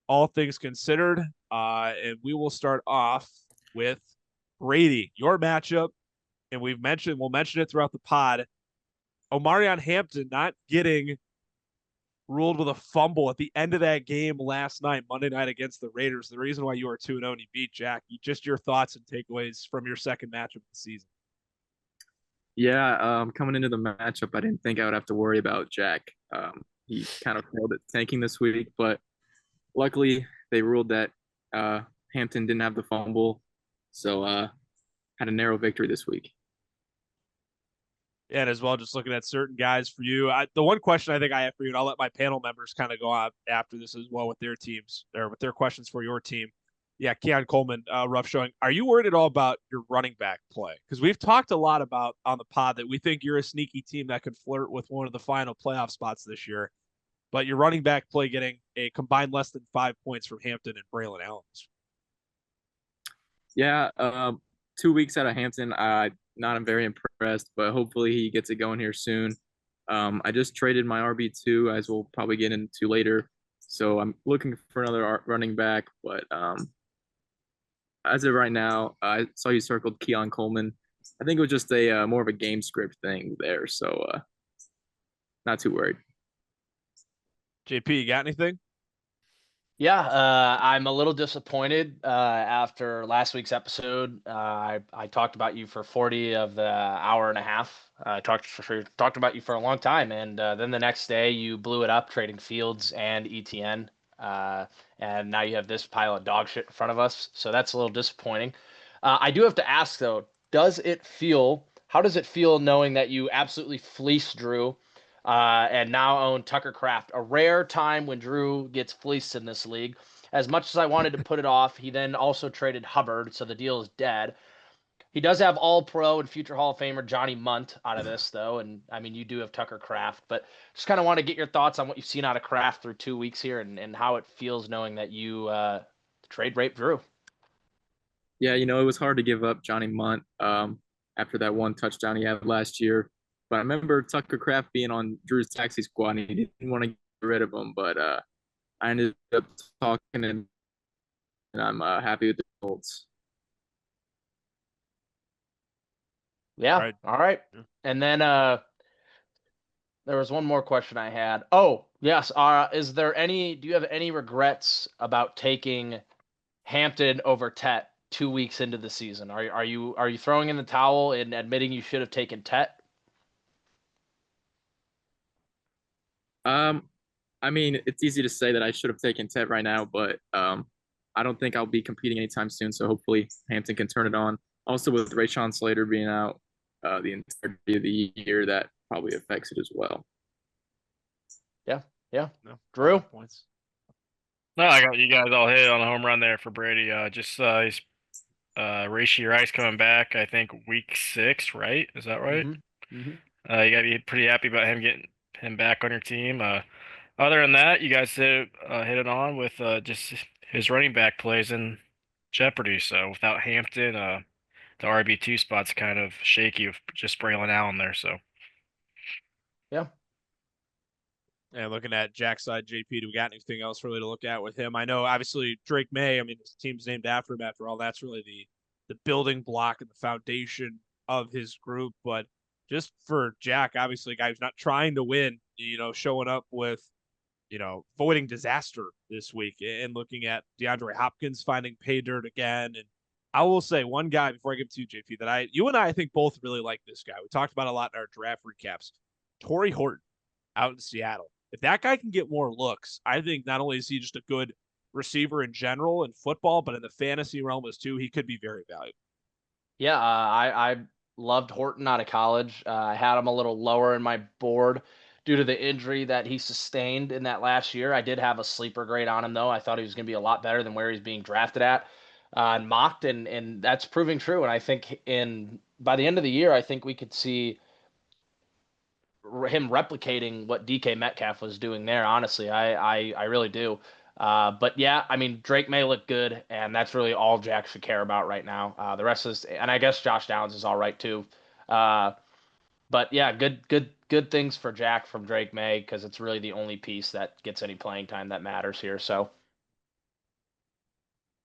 Speaker 1: all things considered. And we will start off with Brady, your matchup, and we'll mention it throughout the pod. Omarion Hampton not getting ruled with a fumble at the end of that game last night, Monday night against the Raiders. The reason why you are 2-0 and you beat Jack. Just your thoughts and takeaways from your second matchup of the season.
Speaker 5: Yeah, coming into the matchup, I didn't think I would have to worry about Jack. He kind of failed at tanking this week, but luckily they ruled that Hampton didn't have the fumble, so had a narrow victory this week.
Speaker 1: And as well, just looking at certain guys for you. The one question I think I have for you, and I'll let my panel members kind of go out after this as well with their teams or with their questions for your team. Yeah, Keon Coleman, rough showing. Are you worried at all about your running back play? Because we've talked a lot about on the pod that we think you're a sneaky team that could flirt with one of the final playoff spots this year. But your running back play getting a combined less than 5 points from Hampton and Braylon Allen.
Speaker 5: Yeah, 2 weeks out of Hampton, not very impressed, but hopefully he gets it going here soon. I just traded my RB2, as we'll probably get into later. So I'm looking for another running back, but as of right now, I saw you circled Keon Coleman. I think it was just a more of a game script thing there, so not too worried.
Speaker 1: JP, you got anything?
Speaker 2: Yeah, I'm a little disappointed after last week's episode. I talked about you for 40 of the hour and a half. I talked about you for a long time, and then the next day you blew it up, trading Fields and ETN, and now you have this pile of dog shit in front of us. So that's a little disappointing. I do have to ask though, how does it feel knowing that you absolutely fleeced Drew? And now own Tucker Kraft, a rare time when Drew gets fleeced in this league. As much as I wanted to put it off, he then also traded Hubbard, so the deal is dead. He does have All-Pro and future Hall of Famer Johnny Munt out of this, though, and I mean, you do have Tucker Kraft, but just kind of want to get your thoughts on what you've seen out of Kraft through 2 weeks here and how it feels knowing that you trade rape Drew.
Speaker 5: Yeah, it was hard to give up Johnny Munt after that one touchdown he had last year. But I remember Tucker Kraft being on Drew's taxi squad, and he didn't want to get rid of him. But I ended up talking, and I'm happy with the results.
Speaker 2: Yeah. All right. And then there was one more question I had. Oh, yes. Do you have any regrets about taking Hampton over Tet 2 weeks into the season? Are you throwing in the towel and admitting you should have taken Tet?
Speaker 5: I mean, it's easy to say that I should have taken Tet right now, but I don't think I'll be competing anytime soon. So hopefully Hampton can turn it on. Also, with Rashawn Slater being out the entirety of the year, that probably affects it as well.
Speaker 2: Yeah.
Speaker 1: No.
Speaker 2: Drew?
Speaker 1: Points.
Speaker 3: No, I got you guys all hit on a home run there for Brady. He's Rashee Rice coming back, I think week 6, right? Is that right? You gotta be pretty happy about him getting him back on your team. Other than that, you guys hit it on with just his running back plays in jeopardy. So without Hampton, the RB2 spot's kind of shaky with just Braylon Allen there. So
Speaker 2: Yeah.
Speaker 1: And looking at Jack's side, JP, do we got anything else really to look at with him? I know obviously Drake May, I mean, his team's named after him after all. That's really the building block and the foundation of his group. But just for Jack, obviously a guy who's not trying to win, showing up with, avoiding disaster this week and looking at DeAndre Hopkins finding pay dirt again. And I will say one guy before I give it to you, JP, that you and I think both really like this guy. We talked about a lot in our draft recaps. Torrey Horton out in Seattle. If that guy can get more looks, I think not only is he just a good receiver in general in football, but in the fantasy realm as too, he could be very valuable.
Speaker 2: Yeah, I loved Horton out of college. I had him a little lower in my board due to the injury that he sustained in that last year. I did have a sleeper grade on him, though. I thought he was going to be a lot better than where he's being drafted at and mocked, and that's proving true. And I think by the end of the year, I think we could see him replicating what DK Metcalf was doing there. Honestly, I really do. But yeah, I mean, Drake May look good, and that's really all Jack should care about right now. The rest is, and I guess Josh Downs is all right too. But yeah, good things for Jack from Drake May, because it's really the only piece that gets any playing time that matters here. So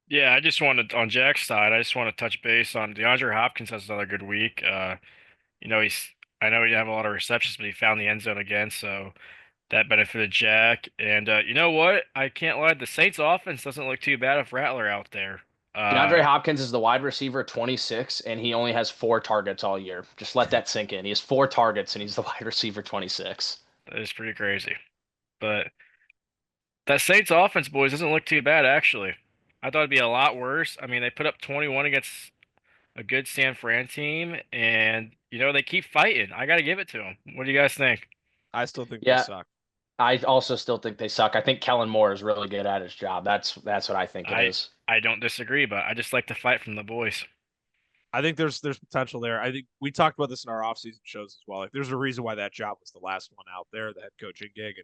Speaker 3: yeah, I just wanted on Jack's side, I just want to touch base on DeAndre Hopkins has another good week. I know he didn't have a lot of receptions, but he found the end zone again, so that benefited Jack. And you know what? I can't lie, the Saints offense doesn't look too bad with Rattler out there.
Speaker 2: DeAndre Hopkins is the wide receiver 26, and he only has 4 targets all year. Just let that sink in. He has 4 targets, and he's the wide receiver 26.
Speaker 3: That is pretty crazy. But that Saints offense, boys, doesn't look too bad, actually. I thought it'd be a lot worse. I mean, they put up 21 against a good San Fran team, and, they keep fighting. I got to give it to them. What do you guys think?
Speaker 1: I still think they
Speaker 2: Yeah,
Speaker 1: suck.
Speaker 2: I also still think they suck. I think Kellen Moore is really good at his job. That's what I think it is.
Speaker 3: I don't disagree, but I just like to fight from the boys.
Speaker 1: I think there's potential there. I think we talked about this in our offseason shows as well. Like, there's a reason why that job was the last one out there, the head coaching gig,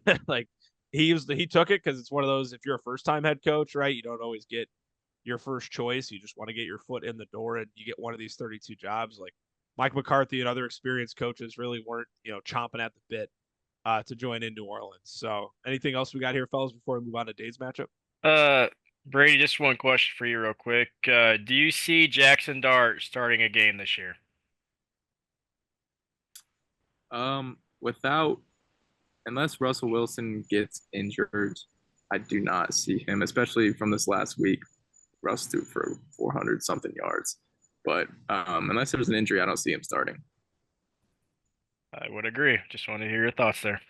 Speaker 1: and like he took it because it's one of those. If you're a first time head coach, right, you don't always get your first choice. You just want to get your foot in the door, and you get one of these 32 jobs. Like Mike McCarthy and other experienced coaches really weren't chomping at the bit to join in New Orleans. So anything else we got here, fellas, before we move on to Dade's matchup?
Speaker 3: Brady, just one question for you real quick. Do you see Jackson Dart starting a game this year?
Speaker 5: Unless Russell Wilson gets injured, I do not see him, especially from this last week. Russ threw for 400 something yards. But unless there's an injury, I don't see him starting.
Speaker 3: I would agree. Just want to hear your thoughts there.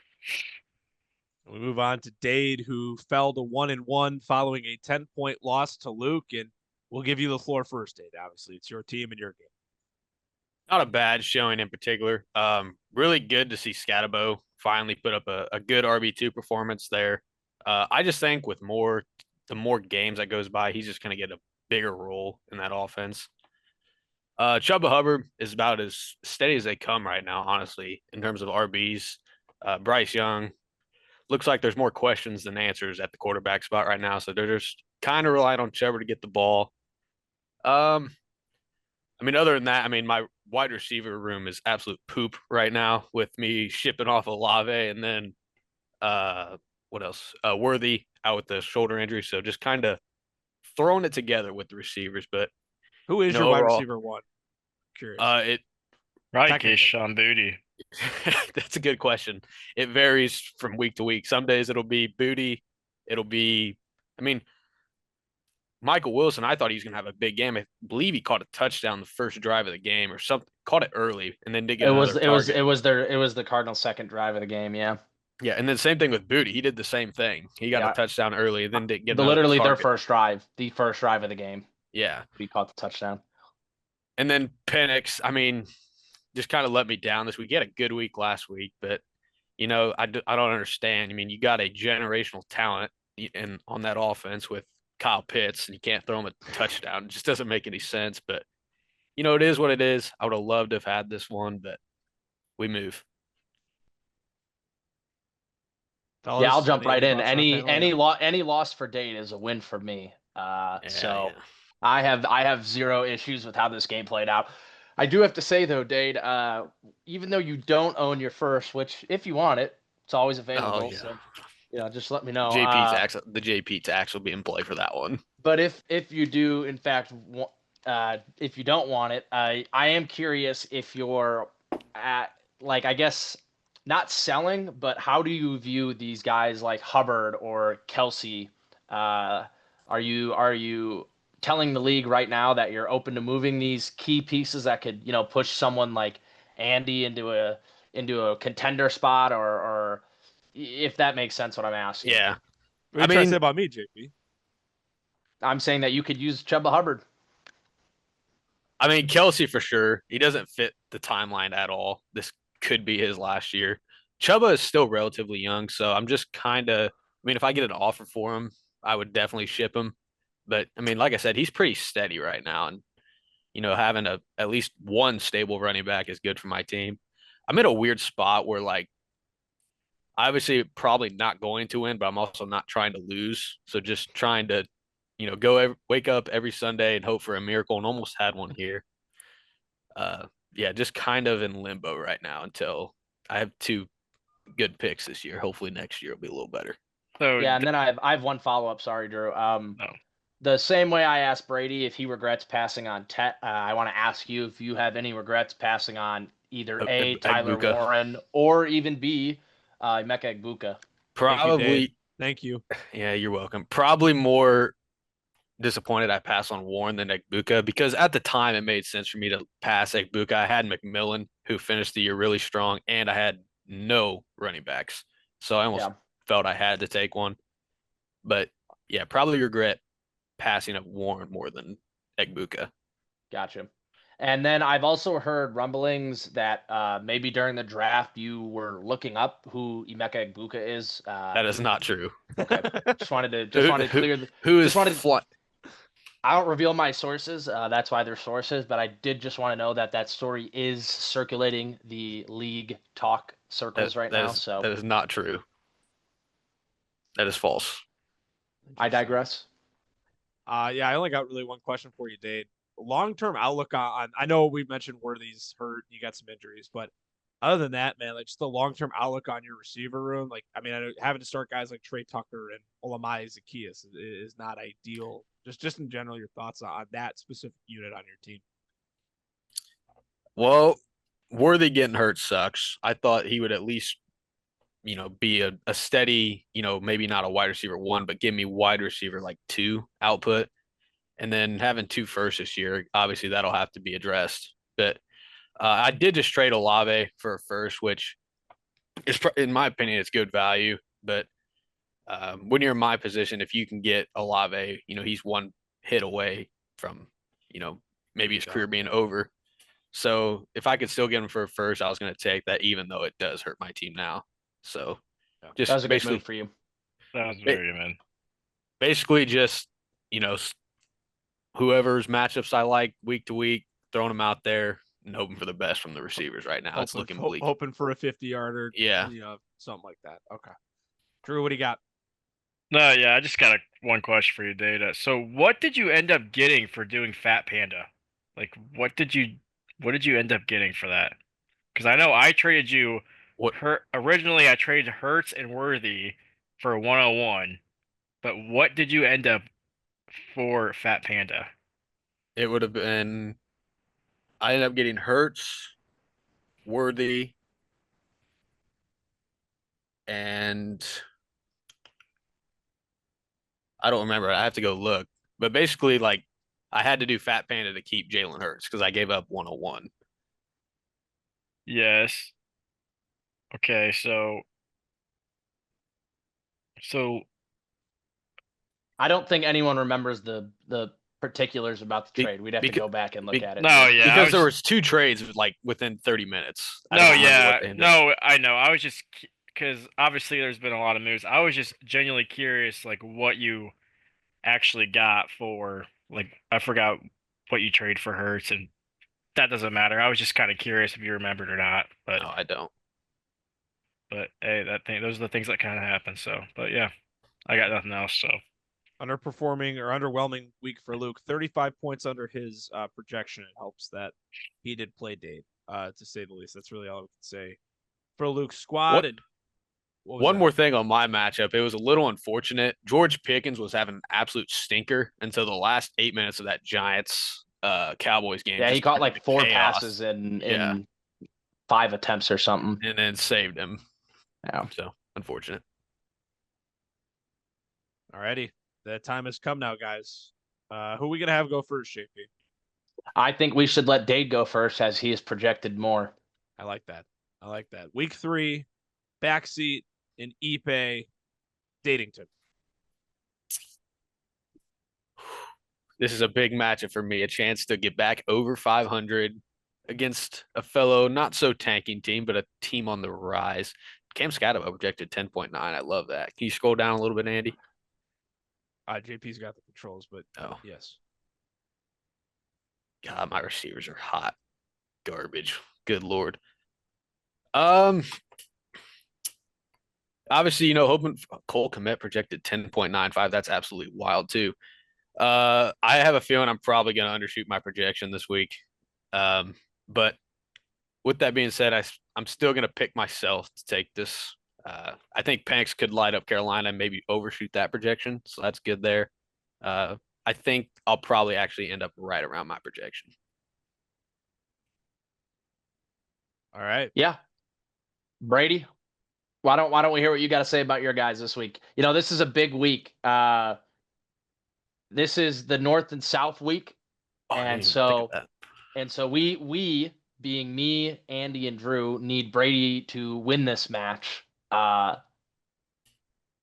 Speaker 1: We move on to Dade, who fell to 1-1 following a 10-point loss to Luke, and we'll give you the floor first, Dade. Obviously, it's your team and your game.
Speaker 4: Not a bad showing in particular. Really good to see Scatabo finally put up a good RB2 performance there. I just think with the more games that goes by, he's just going to get a bigger role in that offense. Chuba Hubbard is about as steady as they come right now, honestly, in terms of RBs. Bryce Young, looks like there's more questions than answers at the quarterback spot right now, so they're just kind of relying on Chuba to get the ball. I mean, other than that, I mean, my wide receiver room is absolute poop right now with me shipping off Olave and then what else? Worthy out with the shoulder injury, so just kind of throwing it together with the receivers. But
Speaker 1: who is your wide receiver one? Curious.
Speaker 3: Right, Keyshawn Booty.
Speaker 4: That's a good question. It varies from week to week. Some days it'll be Booty. It'll be, I mean, Michael Wilson, I thought he was going to have a big game. I believe he caught a touchdown the first drive of the game or something. Caught it early and then did get another target.
Speaker 2: It was the Cardinals' second drive of the game. Yeah.
Speaker 4: Yeah, and then same thing with Booty. He did the same thing. He got a touchdown early, and then didn't get
Speaker 2: literally
Speaker 4: target.
Speaker 2: the first drive of the game.
Speaker 4: Yeah,
Speaker 2: he caught the touchdown.
Speaker 4: And then Penix, I mean, just kind of let me down this week. He had a good week last week, but I don't understand. I mean, you got a generational talent on that offense with Kyle Pitts and you can't throw him a touchdown. It just doesn't make any sense. But, it is what it is. I would have loved to have had this one, but we move.
Speaker 2: Yeah, I'll
Speaker 1: Fellas,
Speaker 2: jump right in.
Speaker 1: thoughts on that panel?
Speaker 2: Any loss for Dade is a win for me. So
Speaker 4: Yeah.
Speaker 2: I have zero issues with how this game played out. I do have to say though, Dade, even though you don't own your first, which if you want it, it's always available.
Speaker 4: yeah.
Speaker 2: So just let me know.
Speaker 4: The JP tax will be in play for that one.
Speaker 2: But if you do, in fact, if you don't want it, I am curious if you're at, like, I guess not selling, but how do you view these guys like Hubbard or Kelsey? Are you telling the league right now that you're open to moving these key pieces that could push someone like Andy into a contender spot, or if that makes sense what I'm asking?
Speaker 4: Yeah.
Speaker 1: What are you trying to say about me, JP?
Speaker 2: I'm saying that you could use Chuba Hubbard.
Speaker 4: I mean, Kelsey for sure. He doesn't fit the timeline at all. This could be his last year. Chuba is still relatively young, so I'm just kind of. I mean, if I get an offer for him, I would definitely ship him. But I mean, like I said, he's pretty steady right now, and having at least one stable running back is good for my team. I'm in a weird spot where like, obviously, probably not going to win, but I'm also not trying to lose. So just trying to wake up every Sunday and hope for a miracle, and almost had one here. Yeah, just kind of in limbo right now until I have two good picks this year. Hopefully next year will be a little better.
Speaker 3: So
Speaker 2: yeah, and then I have one follow-up. Sorry, Drew.
Speaker 3: No.
Speaker 2: The same way I asked Brady if he regrets passing on Tet, I want to ask you if you have any regrets passing on either A, Tyler
Speaker 4: Egbuka.
Speaker 2: Warren, or even B, Emeka Egbuka.
Speaker 4: Probably.
Speaker 1: Thank you.
Speaker 4: Yeah, you're welcome. Probably more disappointed I passed on Warren than Egbuka, because at the time it made sense for me to pass Egbuka. I had McMillan, who finished the year really strong, and I had no running backs. So I almost felt I had to take one. But yeah, probably regret passing up Warren more than Egbuka.
Speaker 2: Gotcha. And then I've also heard rumblings that maybe during the draft you were looking up who Emeka Egbuka is.
Speaker 4: That is not true.
Speaker 2: Okay. Just wanted to clear the.
Speaker 4: Who is
Speaker 2: I don't reveal my sources. That's why they're sources. But I did just want to know that story is circulating the league talk circles right now. So
Speaker 4: that is not true. That is false.
Speaker 2: I digress.
Speaker 1: Yeah, I only got really one question for you, Dade. Long-term outlook on I know we mentioned Worthy's hurt, you got some injuries, but other than that, man, like just the long-term outlook on your receiver room, like I mean, having to start guys like Trey Tucker and Olamide Zaccheaus is not ideal. Just in general, your thoughts on that specific unit on your team.
Speaker 4: Well, Worthy getting hurt sucks. I thought he would at least, be a steady, maybe not a wide receiver 1, but give me wide receiver like 2 output. And then having 2 firsts this year, obviously that'll have to be addressed. But I did just trade Olave for a first, which is, in my opinion, it's good value. But when you're in my position, if you can get Olave, he's one hit away from, maybe his career being over. So if I could still get him for a first, I was going to take that, even though it does hurt my team now. So just
Speaker 2: that was a good
Speaker 4: basically
Speaker 2: move for you.
Speaker 3: That was very good, man.
Speaker 4: Basically just, whoever's matchups I like week to week, throwing them out there and hoping for the best from the receivers right now. It's looking bleak.
Speaker 1: Hoping for a 50-yarder.
Speaker 4: Yeah.
Speaker 1: Something like that. Okay. Drew, what do you got?
Speaker 3: No, yeah, I just got one question for you, Data. So what did you end up getting for doing Fat Panda? Like, what did you end up getting for that? Because I know I traded you. Originally, I traded Hurts and Worthy for a 101, but what did you end up for Fat Panda?
Speaker 4: It would have been. I ended up getting Hurts, Worthy, and I don't remember. I have to go look. But basically, like, I had to do Fat Panda to keep Jalen Hurts because I gave up 101.
Speaker 3: Yes. Okay, so
Speaker 2: I don't think anyone remembers the particulars about the trade. We'd have to go back and look at it.
Speaker 3: No, yeah,
Speaker 4: because there was 2 trades like within 30 minutes.
Speaker 3: No, I know. I was just because obviously there's been a lot of moves. I was just genuinely curious, like what you actually got for I forgot what you trade for Hurts, and that doesn't matter. I was just kind of curious if you remembered or not, but
Speaker 4: No, I don't.
Speaker 3: hey, those are the things that kind of happen. So, but yeah, I got nothing else. So
Speaker 1: Underperforming or underwhelming week for Luke. 35 points under his projection. It helps that he did play Dade, to say the least. That's really all I can say for Luke's squad. And
Speaker 4: One more thing on my matchup. It was a little unfortunate. George Pickens was having an absolute stinker until the last 8 minutes of that Giants Cowboys game.
Speaker 2: Yeah, he caught like 4
Speaker 4: chaos.
Speaker 2: passes in 5 attempts or something.
Speaker 4: And then saved him.
Speaker 2: Yeah.
Speaker 4: So, unfortunate.
Speaker 1: Alrighty. The time has come now, guys. Who are we going to have go first, JP?
Speaker 2: I think we should let Dade go first as he is projected more.
Speaker 1: I like that. Week 3, backseat in Ipe, Datington.
Speaker 4: This is a big matchup for me. A chance to get back over 500 against a fellow not so tanking team, but a team on the rise. Cam Scatterbo projected 10.9. I love that. Can you scroll down a little bit, Andy?
Speaker 1: JP's got the controls, but yes.
Speaker 4: God, my receivers are hot garbage. Good Lord. Obviously, hoping Cole Kmet projected 10.95. That's absolutely wild too. I have a feeling I'm probably going to undershoot my projection this week. But with that being said, I'm still going to pick myself to take this. I think Panks could light up Carolina and maybe overshoot that projection. So that's good there. I think I'll probably actually end up right around my projection.
Speaker 1: All right.
Speaker 2: Yeah. Brady, why don't we hear what you got to say about your guys this week? This is a big week. This is the North and South week. And so we being me, Andy, and Drew need Brady to win this match.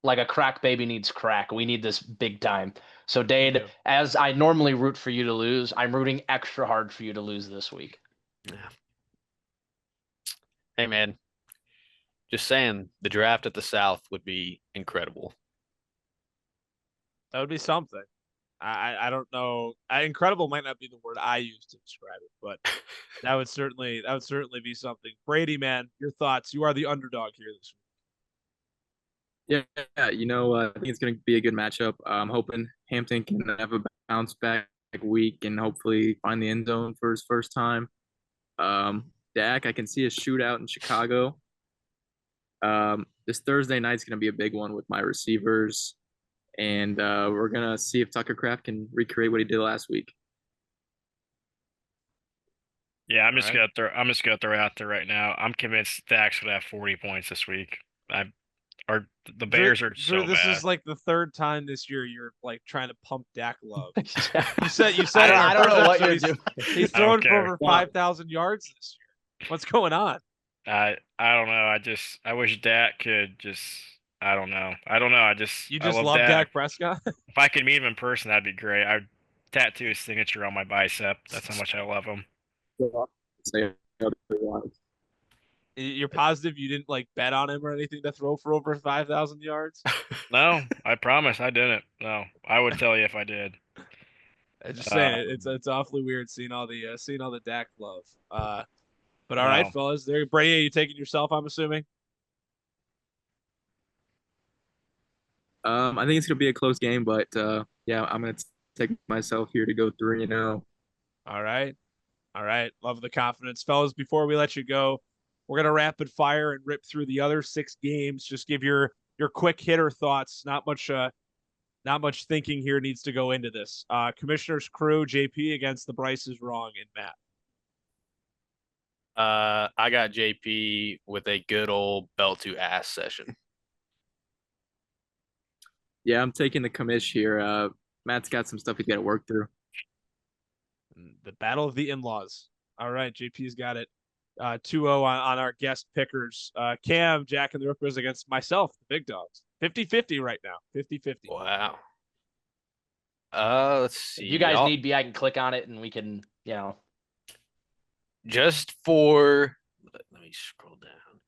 Speaker 2: Like a crack baby needs crack. We need this big time. So Dade, as I normally root for you to lose, I'm rooting extra hard for you to lose this week.
Speaker 4: Yeah. Hey man, just saying the draft at the South would be incredible.
Speaker 1: That would be something. I don't know. Incredible might not be the word I use to describe it, but that would certainly be something. Brady, man, your thoughts. You are the underdog here this
Speaker 5: week. Yeah, I think it's going to be a good matchup. I'm hoping Hampton can have a bounce back week and hopefully find the end zone for his first time. Dak, I can see a shootout in Chicago. This Thursday night's going to be a big one with my receivers. And we're going to see if Tucker Kraft can recreate what he did last week.
Speaker 3: Yeah, I'm just gonna throw it out there right now. I'm convinced Dak's gonna have 40 points this week. The Bears are so
Speaker 1: this
Speaker 3: bad.
Speaker 1: is like the third time this year you're like trying to pump Dak love.
Speaker 2: Yeah.
Speaker 1: You said
Speaker 2: I don't know what you're doing.
Speaker 1: He's throwing for over 5,000 yards this year. What's going on?
Speaker 3: I don't know. I wish Dak could just. I don't know.
Speaker 1: You just love Dak Prescott.
Speaker 3: If I could meet him in person, that'd be great. I'd tattoo his signature on my bicep. That's how much I love him.
Speaker 1: You're positive you didn't like bet on him or anything to throw for over 5,000 yards?
Speaker 3: No, I promise I didn't. No, I would tell you if I did.
Speaker 1: I'm just saying it's awfully weird seeing all the Dak love. But all right, fellas, there. Brady, are you taking yourself? I'm assuming.
Speaker 5: I think it's gonna be a close game, but yeah, I'm gonna take myself here to go 3-0.
Speaker 1: All right. Love the confidence, fellas. Before we let you go, we're gonna rapid fire and rip through the other 6 games. Just give your quick hitter thoughts. Not much thinking here needs to go into this. Commissioner's Crew, JP against the Bryce is Wrong and Matt.
Speaker 4: I got JP with a good old belt to ass session.
Speaker 5: Yeah, I'm taking the commish here. Matt's got some stuff he's got to work through.
Speaker 1: The battle of the in-laws. All right, JP's got it. 2-0 on our guest pickers. Cam, Jack, and the Rookers against myself, the Big Dogs. 50-50 right now. 50-50.
Speaker 4: Wow. Let's see.
Speaker 2: If you guys need me, I can click on it and we can,
Speaker 4: Just for, let me scroll down.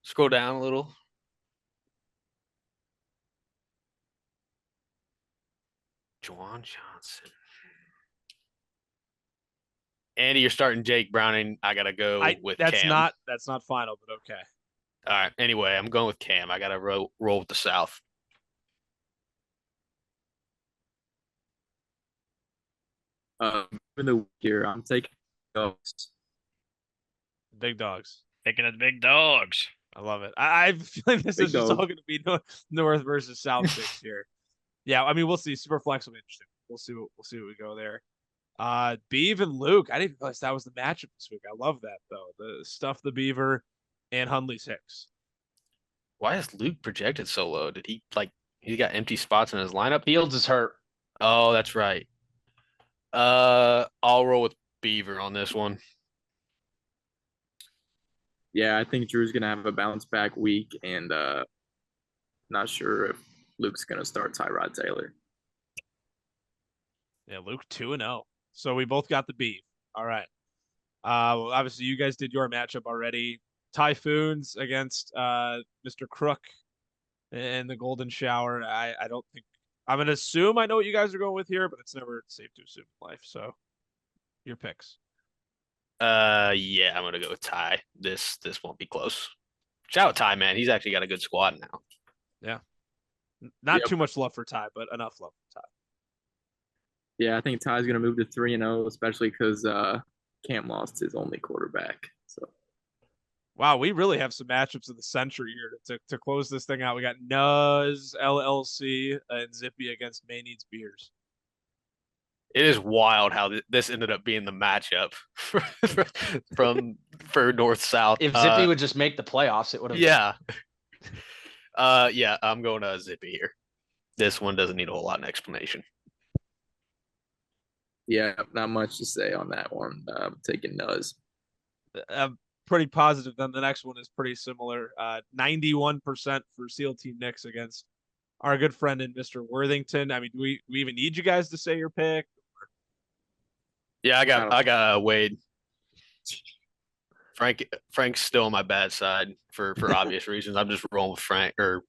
Speaker 4: Scroll down a little. Juwan Johnson. Andy, you're starting Jake Browning. I gotta go with Cam.
Speaker 1: That's not final, but okay.
Speaker 4: All right. Anyway, I'm going with Cam. I gotta roll with the South.
Speaker 5: For the year, I'm taking Dogs.
Speaker 1: Big dogs.
Speaker 3: Taking the big dogs.
Speaker 1: I love it. I feel like this
Speaker 5: Big
Speaker 1: is just all
Speaker 5: dog.
Speaker 1: going to be North versus South picks here. Yeah, I mean, we'll see. Super flex will be interesting. We'll see what we go there. Beav and Luke. I didn't realize that was the matchup this week. I love that though. The stuff the Beaver and Hundley's Hicks.
Speaker 4: Why is Luke projected so low? Did he got empty spots in his lineup?
Speaker 2: Fields is hurt.
Speaker 4: Oh, that's right. I'll roll with Beaver on this one.
Speaker 5: Yeah, I think Drew's gonna have a bounce back week, and not sure if Luke's gonna start Tyrod Taylor.
Speaker 1: Yeah, Luke 2-0. So we both got the Beav. All right. Well, obviously you guys did your matchup already. Typhoons against Mr. Crook and the Golden Shower. I don't think I'm gonna assume I know what you guys are going with here, but it's never safe to assume in life. So your picks.
Speaker 4: Yeah, I'm gonna go with Ty. This won't be close. Shout out Ty, man. He's actually got a good squad now.
Speaker 1: Yeah. Not too much love for Ty, but enough love for Ty.
Speaker 5: Yeah, I think Ty's gonna move to 3-0, especially because Cam lost his only quarterback. So
Speaker 1: wow, we really have some matchups of the century here to close this thing out. We got Nuz, LLC, and Zippy against May Needs Beers.
Speaker 4: It is wild how this ended up being the matchup for North South.
Speaker 2: If Zippy would just make the playoffs, it would have.
Speaker 4: Yeah. Yeah, I'm going to Zippy here. This one doesn't need a whole lot of explanation.
Speaker 5: yeah, not much to say on that one. I'm taking Nuz.
Speaker 1: Pretty positive. Then the next one is pretty similar. 91% for SEAL Team Knicks against our good friend in Mr. Worthington. I mean, do we even need you guys to say your pick?
Speaker 4: Yeah, I got Wade. Frank's still on my bad side for obvious reasons. I'm just rolling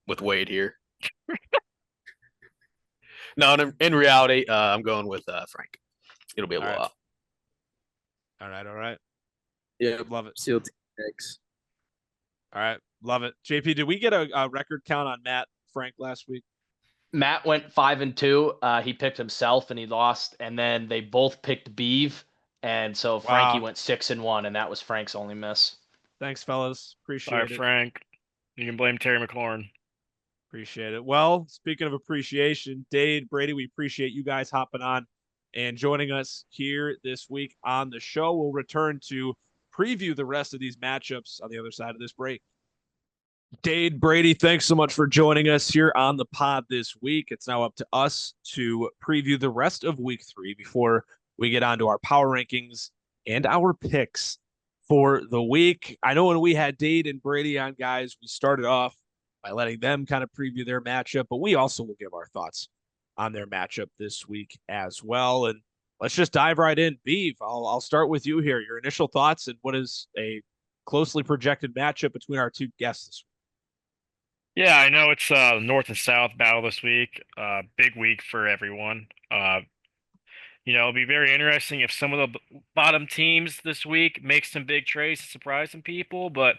Speaker 4: with Wade here. No, in reality, I'm going with Frank. It'll be a blowout.
Speaker 1: All right.
Speaker 5: Yeah,
Speaker 1: Love it.
Speaker 5: SEAL Team Knicks.
Speaker 1: All right, love it. JP, did we get a record count on Matt Frank last week?
Speaker 2: Matt went 5-2. He picked himself and he lost, and then they both picked Beav, and so Frankie went 6-1, and that was Frank's only miss.
Speaker 1: Thanks, fellas. Appreciate
Speaker 3: Sorry,
Speaker 1: it.
Speaker 3: Frank. You can blame Terry McLaurin.
Speaker 1: Appreciate it. Well, speaking of appreciation, Dade, Brady, we appreciate you guys hopping on and joining us here this week on the show. We'll return to preview the rest of these matchups on the other side of this break. Dade, Brady, thanks so much for joining us here on the pod this week. It's now up to us to preview the rest of week 3 before we get on to our power rankings and our picks for the week. I know when we had Dade and Brady on, guys, we started off by letting them kind of preview their matchup, but we also will give our thoughts on their matchup this week as well. And let's just dive right in. Beav, I'll start with you here. Your initial thoughts and what is a closely projected matchup between our two guests this week.
Speaker 3: Yeah, I know it's North and South battle this week. Big week for everyone. It'll be very interesting if some of the bottom teams this week make some big trades to surprise some people, but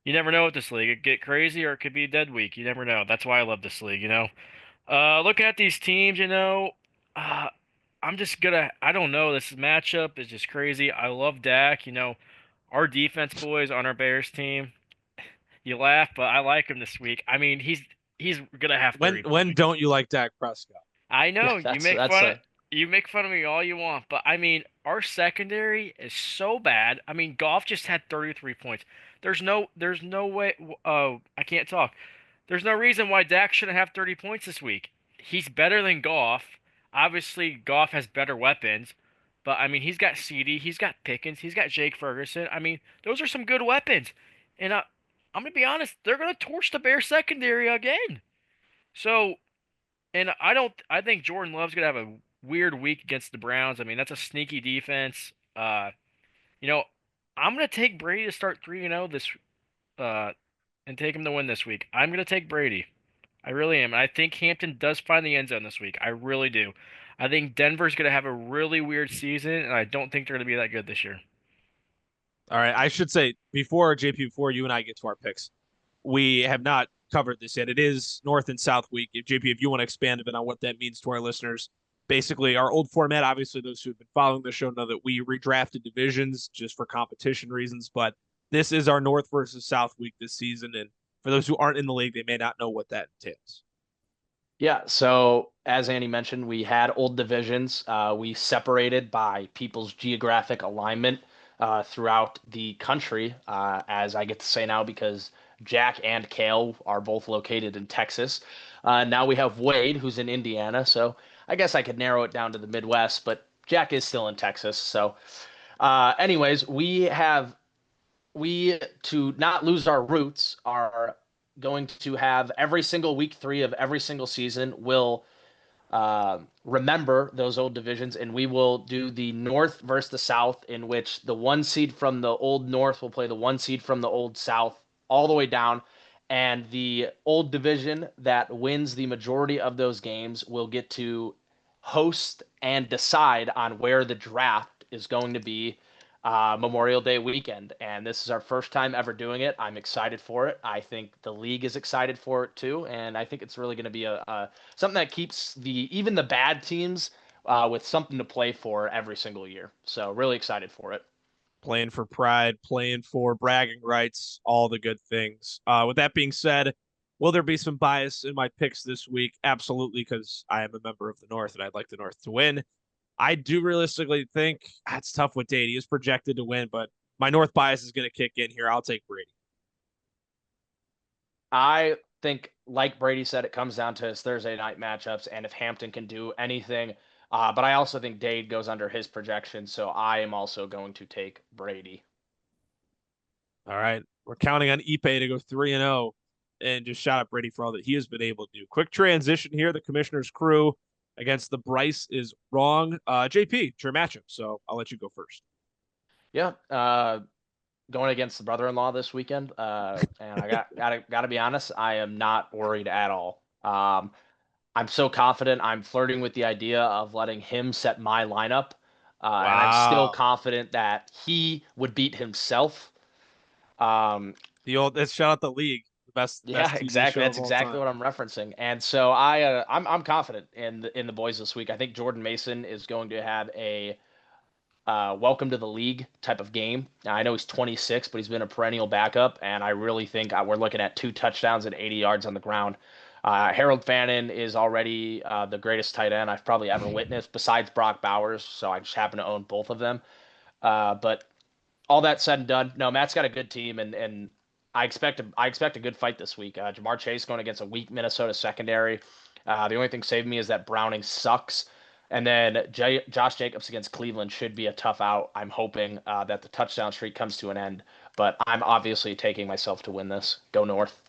Speaker 3: you never know with this league. It could get crazy or it could be a dead week. You never know. That's why I love this league, Looking at these teams, I'm just I don't know. This matchup is just crazy. I love Dak. Our defense boys on our Bears team. You laugh, but I like him this week. I mean, he's gonna have 30
Speaker 1: when
Speaker 3: points.
Speaker 1: don't you like Dak Prescott?
Speaker 3: I know
Speaker 2: Yeah,
Speaker 3: you make fun of me all you want, but I mean, our secondary is so bad. I mean, Goff just had 33 points. There's no way. Oh, I can't talk. There's no reason why Dak shouldn't have 30 points this week. He's better than Goff. Obviously, Goff has better weapons, but I mean, he's got CD, he's got Pickens, he's got Jake Ferguson. I mean, those are some good weapons. And I'm gonna be honest, they're gonna torch the Bears secondary again. So, and I think Jordan Love's gonna have a weird week against the Browns. I mean, that's a sneaky defense. I'm gonna take Brady to start 3-0 this, and take him to win this week. I'm gonna take Brady. I really am. And I think Hampton does find the end zone this week. I really do. I think Denver's going to have a really weird season, and I don't think they're going to be that good this year.
Speaker 1: All right. I should say before JP, before you and I get to our picks, we have not covered this yet. It is North and South week. If JP, if you want to expand a bit on what that means to our listeners, basically our old format, obviously those who've been following the show know that we redrafted divisions just for competition reasons, but this is our North versus South week this season. And for those who aren't in the league, they may not know what that entails.
Speaker 2: Yeah, so as Andy mentioned, we had old divisions. We separated by people's geographic alignment throughout the country, as I get to say now, because Jack and Kale are both located in Texas. Now we have Wade, who's in Indiana, so I guess I could narrow it down to the Midwest, but Jack is still in Texas. So, anyways, we to not lose our roots are going to have every single week 3 of every single season will remember those old divisions, and we will do the North versus the South, in which the 1 seed from the old North will play the 1 seed from the old South all the way down, and the old division that wins the majority of those games will get to host and decide on where the draft is going to be Memorial Day weekend. And this is our first time ever doing it. I'm excited for it. I think the league is excited for it too, and I think it's really going to be a something that keeps even the bad teams with something to play for every single year. So really excited for it.
Speaker 1: Playing for pride, playing for bragging rights, all the good things. With that being said, will there be some bias in my picks this week? Absolutely, because I am a member of the North and I'd like the North to win. I do realistically think that's tough with Dade. He is projected to win, but my North bias is going to kick in here. I'll take Brady.
Speaker 2: I think, like Brady said, it comes down to his Thursday night matchups and if Hampton can do anything. But I also think Dade goes under his projection, so I am also going to take Brady.
Speaker 1: All right. We're counting on Ipe to go 3-0 and just shout out Brady for all that he has been able to do. Quick transition here. The Commissioner's crew against the Bryce is wrong. JP, it's your matchup, so I'll let you go first.
Speaker 2: Yeah, going against the brother-in-law this weekend, and I gotta be honest, I am not worried at all. I'm so confident. I'm flirting with the idea of letting him set my lineup, and I'm still
Speaker 1: Wow.
Speaker 2: confident that he would beat himself. Um,
Speaker 1: Let's shout out the league, the best
Speaker 2: yeah,
Speaker 1: TV
Speaker 2: exactly.
Speaker 1: show
Speaker 2: That's
Speaker 1: of all
Speaker 2: exactly
Speaker 1: time.
Speaker 2: what I'm referencing, and so I'm confident in the boys this week. I think Jordan Mason is going to have a welcome to the league type of game. Now, I know he's 26, but he's been a perennial backup, and I really think we're looking at 2 touchdowns and 80 yards on the ground. Harold Fannin is already the greatest tight end I've probably ever witnessed, besides Brock Bowers. So I just happen to own both of them. But all that said and done, no, Matt's got a good team, and I expect a good fight this week. Jamar Chase going against a weak Minnesota secondary. The only thing saving me is that Browning sucks. And then Josh Jacobs against Cleveland should be a tough out. I'm hoping that the touchdown streak comes to an end, but I'm obviously taking myself to win this. Go North.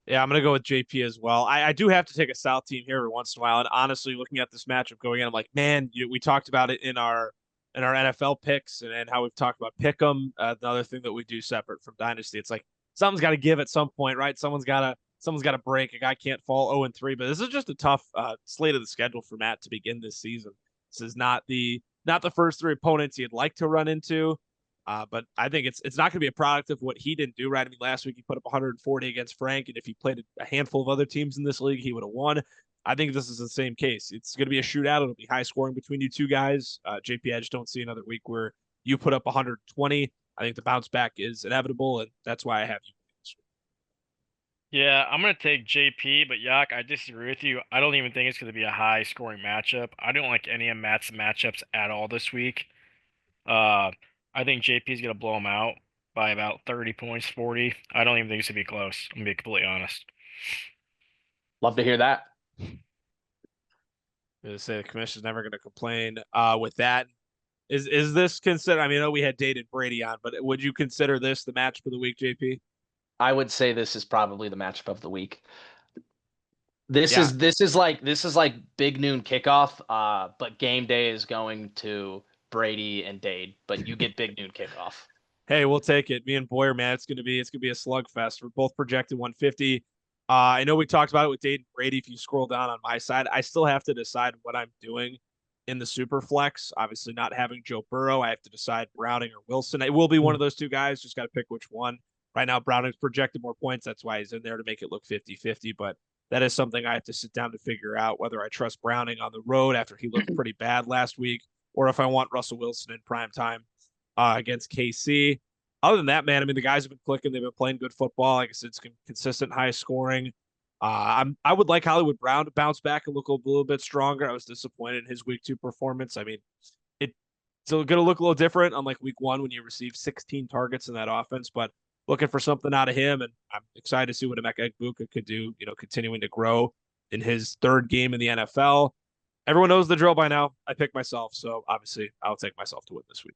Speaker 1: Yeah, I'm going to go with JP as well. I do have to take a South team here every once in a while. And honestly, looking at this matchup going in, I'm like, man, we talked about it in our NFL picks and how we've talked about Pick'em. Another thing that we do separate from Dynasty. It's like something's got to give at some point, right? Someone's got to break. A guy can't fall 0-3. But this is just a tough slate of the schedule for Matt to begin this season. This is not the first 3 opponents he'd like to run into. But I think it's not going to be a product of what he didn't do, right? I mean, last week he put up 140 against Frank, and if he played a handful of other teams in this league, he would have won. I think this is the same case. It's going to be a shootout. It'll be high scoring between you two guys. JP, I just don't see another week where you put up 120. I think the bounce back is inevitable, and that's why I have you.
Speaker 3: Yeah, I'm going to take JP, but Yak, I disagree with you. I don't even think it's going to be a high scoring matchup. I don't like any of Matt's matchups at all this week. I think JP is going to blow him out by about 30 points, 40. I don't even think it's going to be close. I'm going to be completely honest.
Speaker 2: Love to hear that.
Speaker 1: I'm going to say the commission's never going to complain. With that, is this considered? I mean, I know we had Dade and Brady on, but would you consider this the match for the week, JP?
Speaker 2: I would say this is probably the matchup of the week. This
Speaker 1: Yeah.
Speaker 2: is like big noon kickoff, but game day is going to Brady and Dade, but you get big noon kickoff.
Speaker 1: Hey, we'll take it. Me and Boyer, man, it's gonna be a slugfest. We're both projected 150. I know we talked about it with Dade and Brady. If you scroll down on my side, I still have to decide what I'm doing in the super flex. Obviously, not having Joe Burrow, I have to decide Browning or Wilson. It will be one of those two guys. Just got to pick which one. Right now, Browning's projected more points. That's why he's in there to make it look 50-50. But that is something I have to sit down to figure out whether I trust Browning on the road after he looked pretty bad last week, or if I want Russell Wilson in prime time against KC. Other than that, man, I mean, the guys have been clicking. They've been playing good football. Like I said, it's consistent high scoring. I would like Hollywood Brown to bounce back and look a little bit stronger. I was disappointed in his week 2 performance. I mean, it's going to look a little different on like week 1 when you receive 16 targets in that offense, but looking for something out of him. And I'm excited to see what Emeka Egbuka could do, continuing to grow in his 3rd game in the NFL. Everyone knows the drill by now. I picked myself. So obviously I'll take myself to win this week.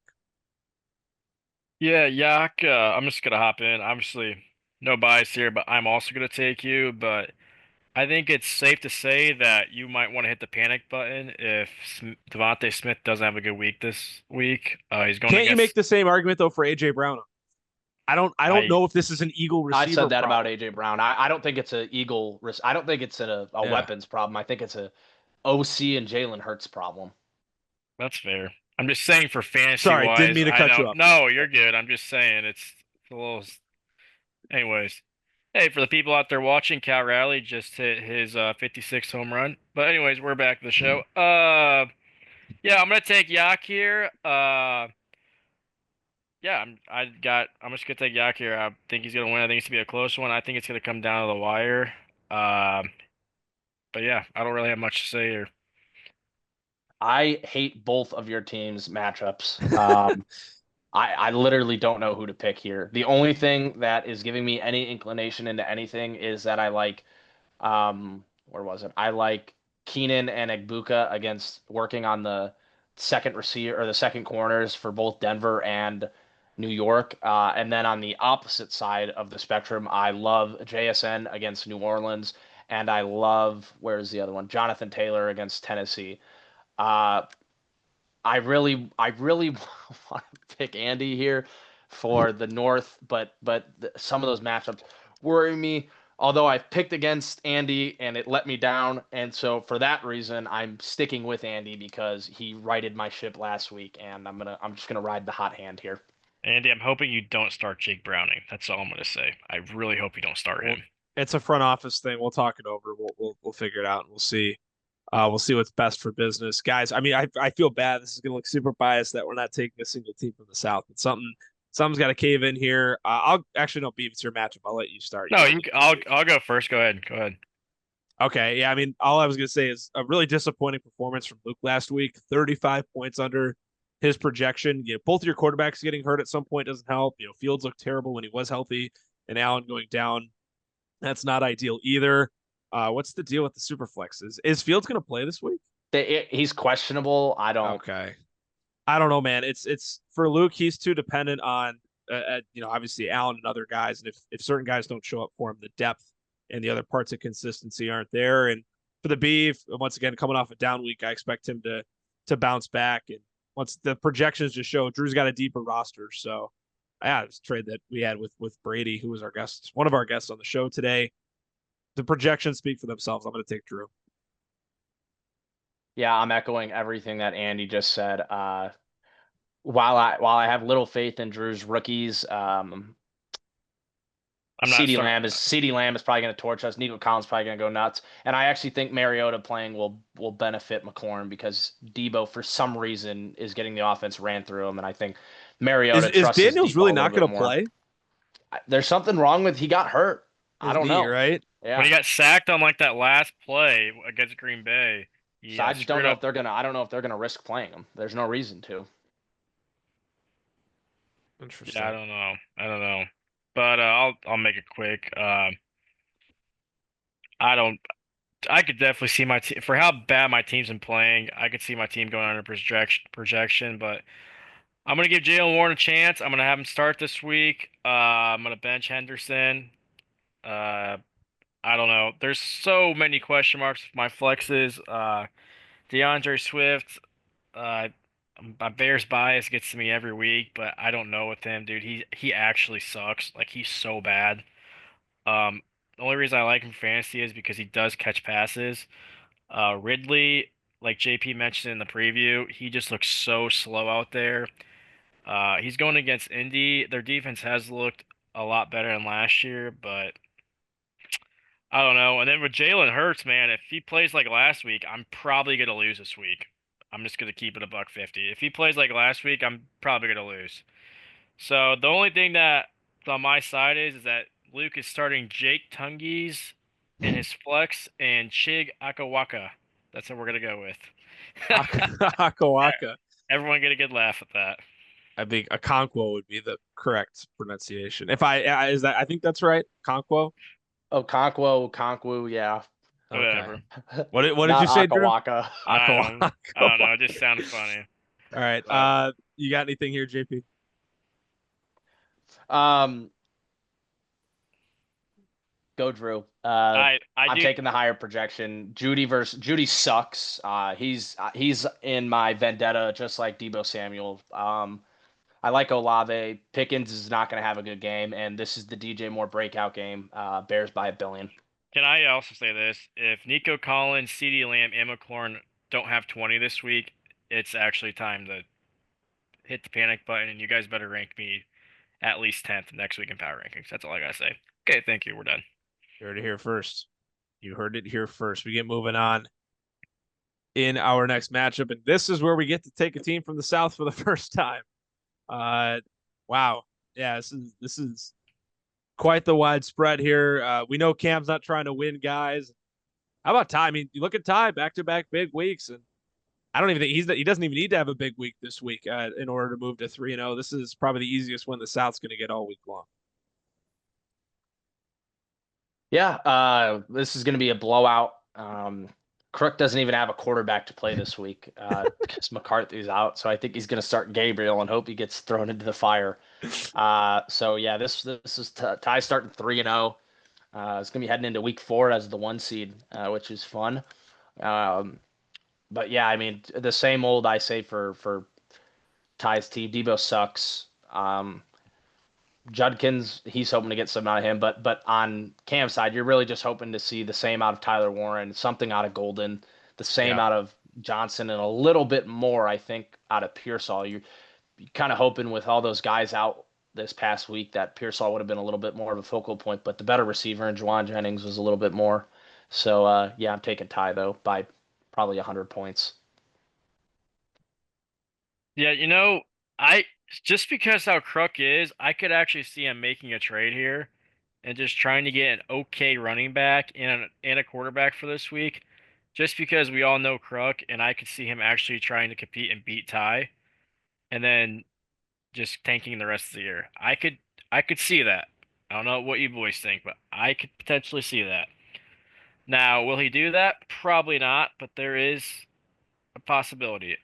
Speaker 3: Yeah, Yak, I'm just gonna hop in. Obviously, no bias here, but I'm also gonna take you. But I think it's safe to say that you might want to hit the panic button if Devontae Smith doesn't have a good week this week. He's going
Speaker 1: Can't you make
Speaker 3: against.
Speaker 1: the same argument though for AJ Brown? I don't know if this is an Eagle receiver.
Speaker 2: I said that
Speaker 1: problem.
Speaker 2: about AJ Brown. I don't think it's an Eagle. I don't think it's a
Speaker 1: Yeah.
Speaker 2: weapons problem. I think it's a OC and Jalen Hurts problem.
Speaker 3: That's fair. I'm just saying for fantasy
Speaker 1: Sorry,
Speaker 3: wise.
Speaker 1: didn't mean to
Speaker 3: I
Speaker 1: cut you
Speaker 3: know.
Speaker 1: off.
Speaker 3: No, you're good. I'm just saying it's a little. Anyways, hey, for the people out there watching, Cal Raleigh just hit his 56th home run. But anyways, we're back to the show. Yeah, I'm gonna take Yak here. Yeah, I'm just gonna take Yak here. I think he's gonna win. I think it's gonna be a close one. I think it's gonna come down to the wire. Um, but yeah, I don't really have much to say here.
Speaker 2: I hate both of your teams' matchups. I literally don't know who to pick here. The only thing that is giving me any inclination into anything is that I like where was it? I like Keenan and Egbuka against working on the second receiver or the second corners for both Denver and New York. And then on the opposite side of the spectrum, I love JSN against New Orleans, and I love where's the other one? Jonathan Taylor against Tennessee. Uh, I really want to pick Andy here for the North, but some of those matchups worry me. Although I've picked against Andy and it let me down, and so for that reason, I'm sticking with Andy because he righted my ship last week, and I'm just gonna ride the hot hand here.
Speaker 3: Andy, I'm hoping you don't start Jake Browning. That's all I'm gonna say. I really hope you don't start him.
Speaker 1: It's a front office thing. We'll talk it over. We'll figure it out and we'll see. We'll see what's best for business, guys. I mean, I feel bad. This is gonna look super biased that we're not taking a single team from the South. But something's got to cave in here. I'll actually no, Beav, it's your matchup. I'll let you start.
Speaker 3: No, I'll go first. Go ahead. Go ahead.
Speaker 1: Okay, yeah. I mean, all I was gonna say is a really disappointing performance from Luke last week. 35 points under his projection. Both of your quarterbacks getting hurt at some point doesn't help. Fields looked terrible when he was healthy, and Allen going down. That's not ideal either. What's the deal with the super flexes? Is Fields going to play this week?
Speaker 2: He's questionable. I don't.
Speaker 1: Okay. I don't know, man. It's for Luke. He's too dependent on, obviously Allen and other guys. And if certain guys don't show up for him, the depth and the other parts of consistency aren't there. And for the Beef, once again, coming off a down week, I expect him to bounce back. And once the projections just show, Drew's got a deeper roster. So yeah, this trade that we had with Brady, who was one of our guests on the show today. The projections speak for themselves. I'm going to take Drew.
Speaker 2: Yeah, I'm echoing everything that Andy just said. While I have little faith in Drew's rookies, CeeDee Lamb is probably going to torch us. Nico Collins probably going to go nuts, and I actually think Mariota playing will benefit McLaurin because Debo for some reason is getting the offense ran through him, and I think Mariota
Speaker 1: is Daniels really not going to play?
Speaker 2: There's something wrong with he got hurt. I don't know.
Speaker 1: Right?
Speaker 2: Yeah.
Speaker 3: When he got sacked on like that last play against Green Bay.
Speaker 2: So I just don't know if they're gonna. I don't know if they're gonna risk playing him. There's no reason to.
Speaker 1: Interesting.
Speaker 3: Yeah, I don't know. But I'll make it quick. I could definitely see my team for how bad my team's been playing. I could see my team going under projection, but I'm gonna give Jalen Warren a chance. I'm gonna have him start this week. I'm gonna bench Henderson. Uh, I don't know. There's so many question marks with my flexes. DeAndre Swift. Uh, my Bears bias gets to me every week, but I don't know with him, dude. He actually sucks. Like he's so bad. Um, The only reason I like him for fantasy is because he does catch passes. Ridley, like JP mentioned in the preview, he just looks so slow out there. He's going against Indy. Their defense has looked a lot better than last year, but I don't know. And then with Jalen Hurts, man, if he plays like last week, I'm probably gonna lose this week. I'm just gonna keep it a buck 50. If he plays like last week, I'm probably gonna lose. So the only thing that's on my side is that Luke is starting Jake Tungees in his flex and Chig Akawaka. That's what we're gonna go with.
Speaker 1: Akawaka.
Speaker 3: Everyone get a good laugh at that.
Speaker 1: I think Okonkwo would be the correct pronunciation. If I think that's right. Okonkwo.
Speaker 2: Oh, Conquo, yeah.
Speaker 1: Okay.
Speaker 3: Whatever.
Speaker 1: What did
Speaker 2: Not
Speaker 1: you say, Drew?
Speaker 2: Akawaka.
Speaker 3: I don't know. It just sounded funny.
Speaker 1: All right. You got anything here, JP?
Speaker 2: Go Drew.
Speaker 3: I'm
Speaker 2: I'm taking the higher projection. Judy sucks. He's in my vendetta just like Debo Samuel. I like Olave. Pickens is not going to have a good game, and this is the DJ Moore breakout game. Bears by 1 billion.
Speaker 3: Can I also say this? If Nico Collins, CeeDee Lamb, and McLaurin don't have 20 this week, it's actually time to hit the panic button, and you guys better rank me at least 10th next week in power rankings. That's all I gotta say. Okay, thank you. We're done.
Speaker 1: You heard it here first. You heard it here first. We get moving on in our next matchup, and this is where we get to take a team from the South for the first time. Wow. Yeah, this is quite the widespread here. We know Cam's not trying to win, guys. How about Ty? I mean, you look at Ty, back-to-back big weeks, and I don't even think he doesn't even need to have a big week this week in order to move to 3-0. This is probably the easiest win the South's going to get all week long.
Speaker 2: Yeah, this is going to be a blowout. Crook doesn't even have a quarterback to play this week because McCarthy's out. So I think he's going to start Gabriel and hope he gets thrown into the fire. So yeah, this is Ty starting 3-0. It's going to be heading into week 4 as the 1 seed, which is fun. But yeah, I mean, the same old I say for Ty's team. Debo sucks. Judkins, he's hoping to get something out of him, but on Cam's side, you're really just hoping to see the same out of Tyler Warren, something out of Golden, the same out of Johnson, and a little bit more, I think, out of Pearsall. You're kind of hoping with all those guys out this past week that Pearsall would have been a little bit more of a focal point, but the better receiver in Juwan Jennings was a little bit more. So yeah, I'm taking Ty though by probably 100 points.
Speaker 3: Yeah, just because how Crook is, I could actually see him making a trade here and just trying to get an okay running back and a quarterback for this week. Just because we all know Crook, and I could see him actually trying to compete and beat Ty, and then just tanking the rest of the year. I could see that. I don't know what you boys think, but I could potentially see that. Now, will he do that? Probably not, but there is a possibility.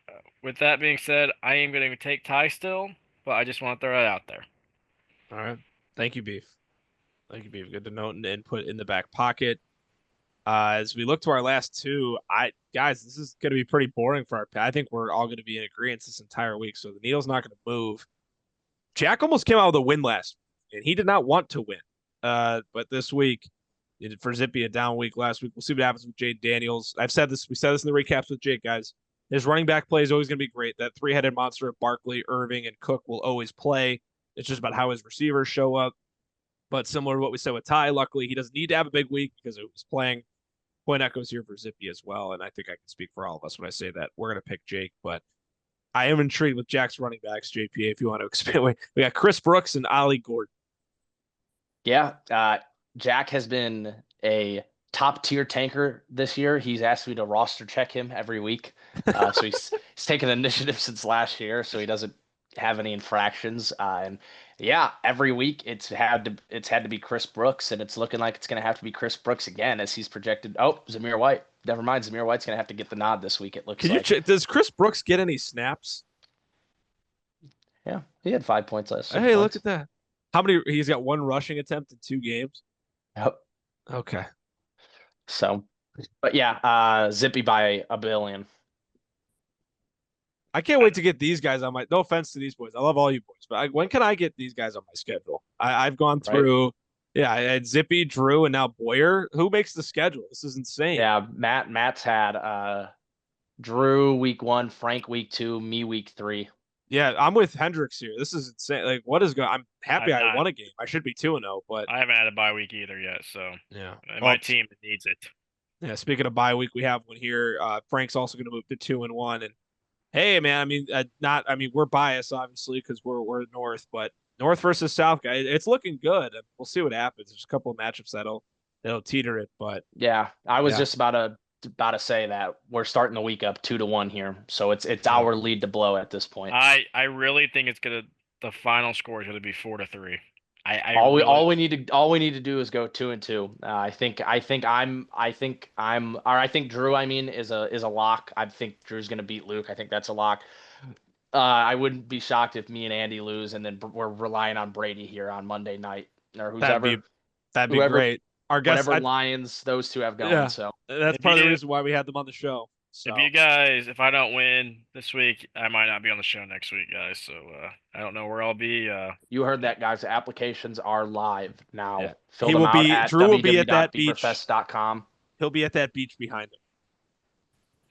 Speaker 3: With that being said, I am going to take Ty still, but I just want to throw it out there.
Speaker 1: All right. Thank you, Beef. Good to note and put in the back pocket. As we look to our last two, guys, this is going to be pretty boring for our. I think we're all going to be in agreement this entire week, so the needle's not going to move. Jack almost came out with a win last week, and he did not want to win. But this week, for Zippy, a down week last week. We'll see what happens with Jade Daniels. We said this in the recaps with Jake, guys. His running back play is always going to be great. That 3-headed monster of Barkley, Irving, and Cook will always play. It's just about how his receivers show up. But similar to what we said with Ty, luckily he doesn't need to have a big week because it was playing. Point echoes here for Zippy as well, and I think I can speak for all of us when I say that we're going to pick Jake. But I am intrigued with Jack's running backs, JPA, if you want to expand. We got Chris Brooks and Ollie Gordon.
Speaker 2: Yeah, Jack has been a top-tier tanker this year. He's asked me to roster check him every week. So he's taken initiative since last year, so he doesn't have any infractions. And yeah, every week it's had to be Chris Brooks, and it's looking like it's going to have to be Chris Brooks again as he's projected. Oh, Zamir White. Never mind, Zamir White's going to have to get the nod this week, it looks like.
Speaker 1: Does Chris Brooks get any snaps?
Speaker 2: Yeah, he had 5 points last week.
Speaker 1: Hey, look at that. How many? He's got 1 rushing attempt in 2 games.
Speaker 2: Yep.
Speaker 1: Okay.
Speaker 2: So, but yeah, Zippy by 1 billion.
Speaker 1: I can't wait to get these guys on my. No offense to these boys, I love all you boys, but when can I get these guys on my schedule? I've gone through Yeah, I had Zippy, Drew, and now Boyer. Who makes the schedule? This is insane.
Speaker 2: Yeah, Matt's had Drew week 1, Frank week 2, me week 3.
Speaker 1: Yeah, I'm with Hendricks here. This is insane. Like, what is going? I'm happy I won a game. I should be 2-0, but
Speaker 3: I haven't had a bye week either yet, so
Speaker 1: yeah,
Speaker 3: my team needs it.
Speaker 1: Yeah, speaking of bye week, we have one here. Frank's also going to move to 2-1, and hey, man, I mean, we're biased obviously because we're North, but North versus South, guy, it's looking good. We'll see what happens. There's a couple of matchups that'll teeter it, but
Speaker 2: yeah, I was just about to say that we're starting the week up 2-1 here, so it's our lead to blow at this point.
Speaker 3: I really think the final score is gonna be 4-3.
Speaker 2: All we need to do is go 2-2. I think Drew, is a lock. I think Drew's gonna beat Luke. I think that's a lock. I wouldn't be shocked if me and Andy lose, and then we're relying on Brady here on Monday night, or whoever.
Speaker 1: That'd be great. Our guest,
Speaker 2: whatever Lions those two have going. Yeah, so
Speaker 1: that's part of the reason why we had them on the show. So.
Speaker 3: If I don't win this week, I might not be on the show next week, guys. So I don't know where I'll be.
Speaker 2: You heard that, guys. The applications are live now.
Speaker 1: Yeah.
Speaker 2: Fill them out at
Speaker 1: Drew will be at that beach.
Speaker 2: Beaverfest.com.
Speaker 1: He'll be at that beach behind him.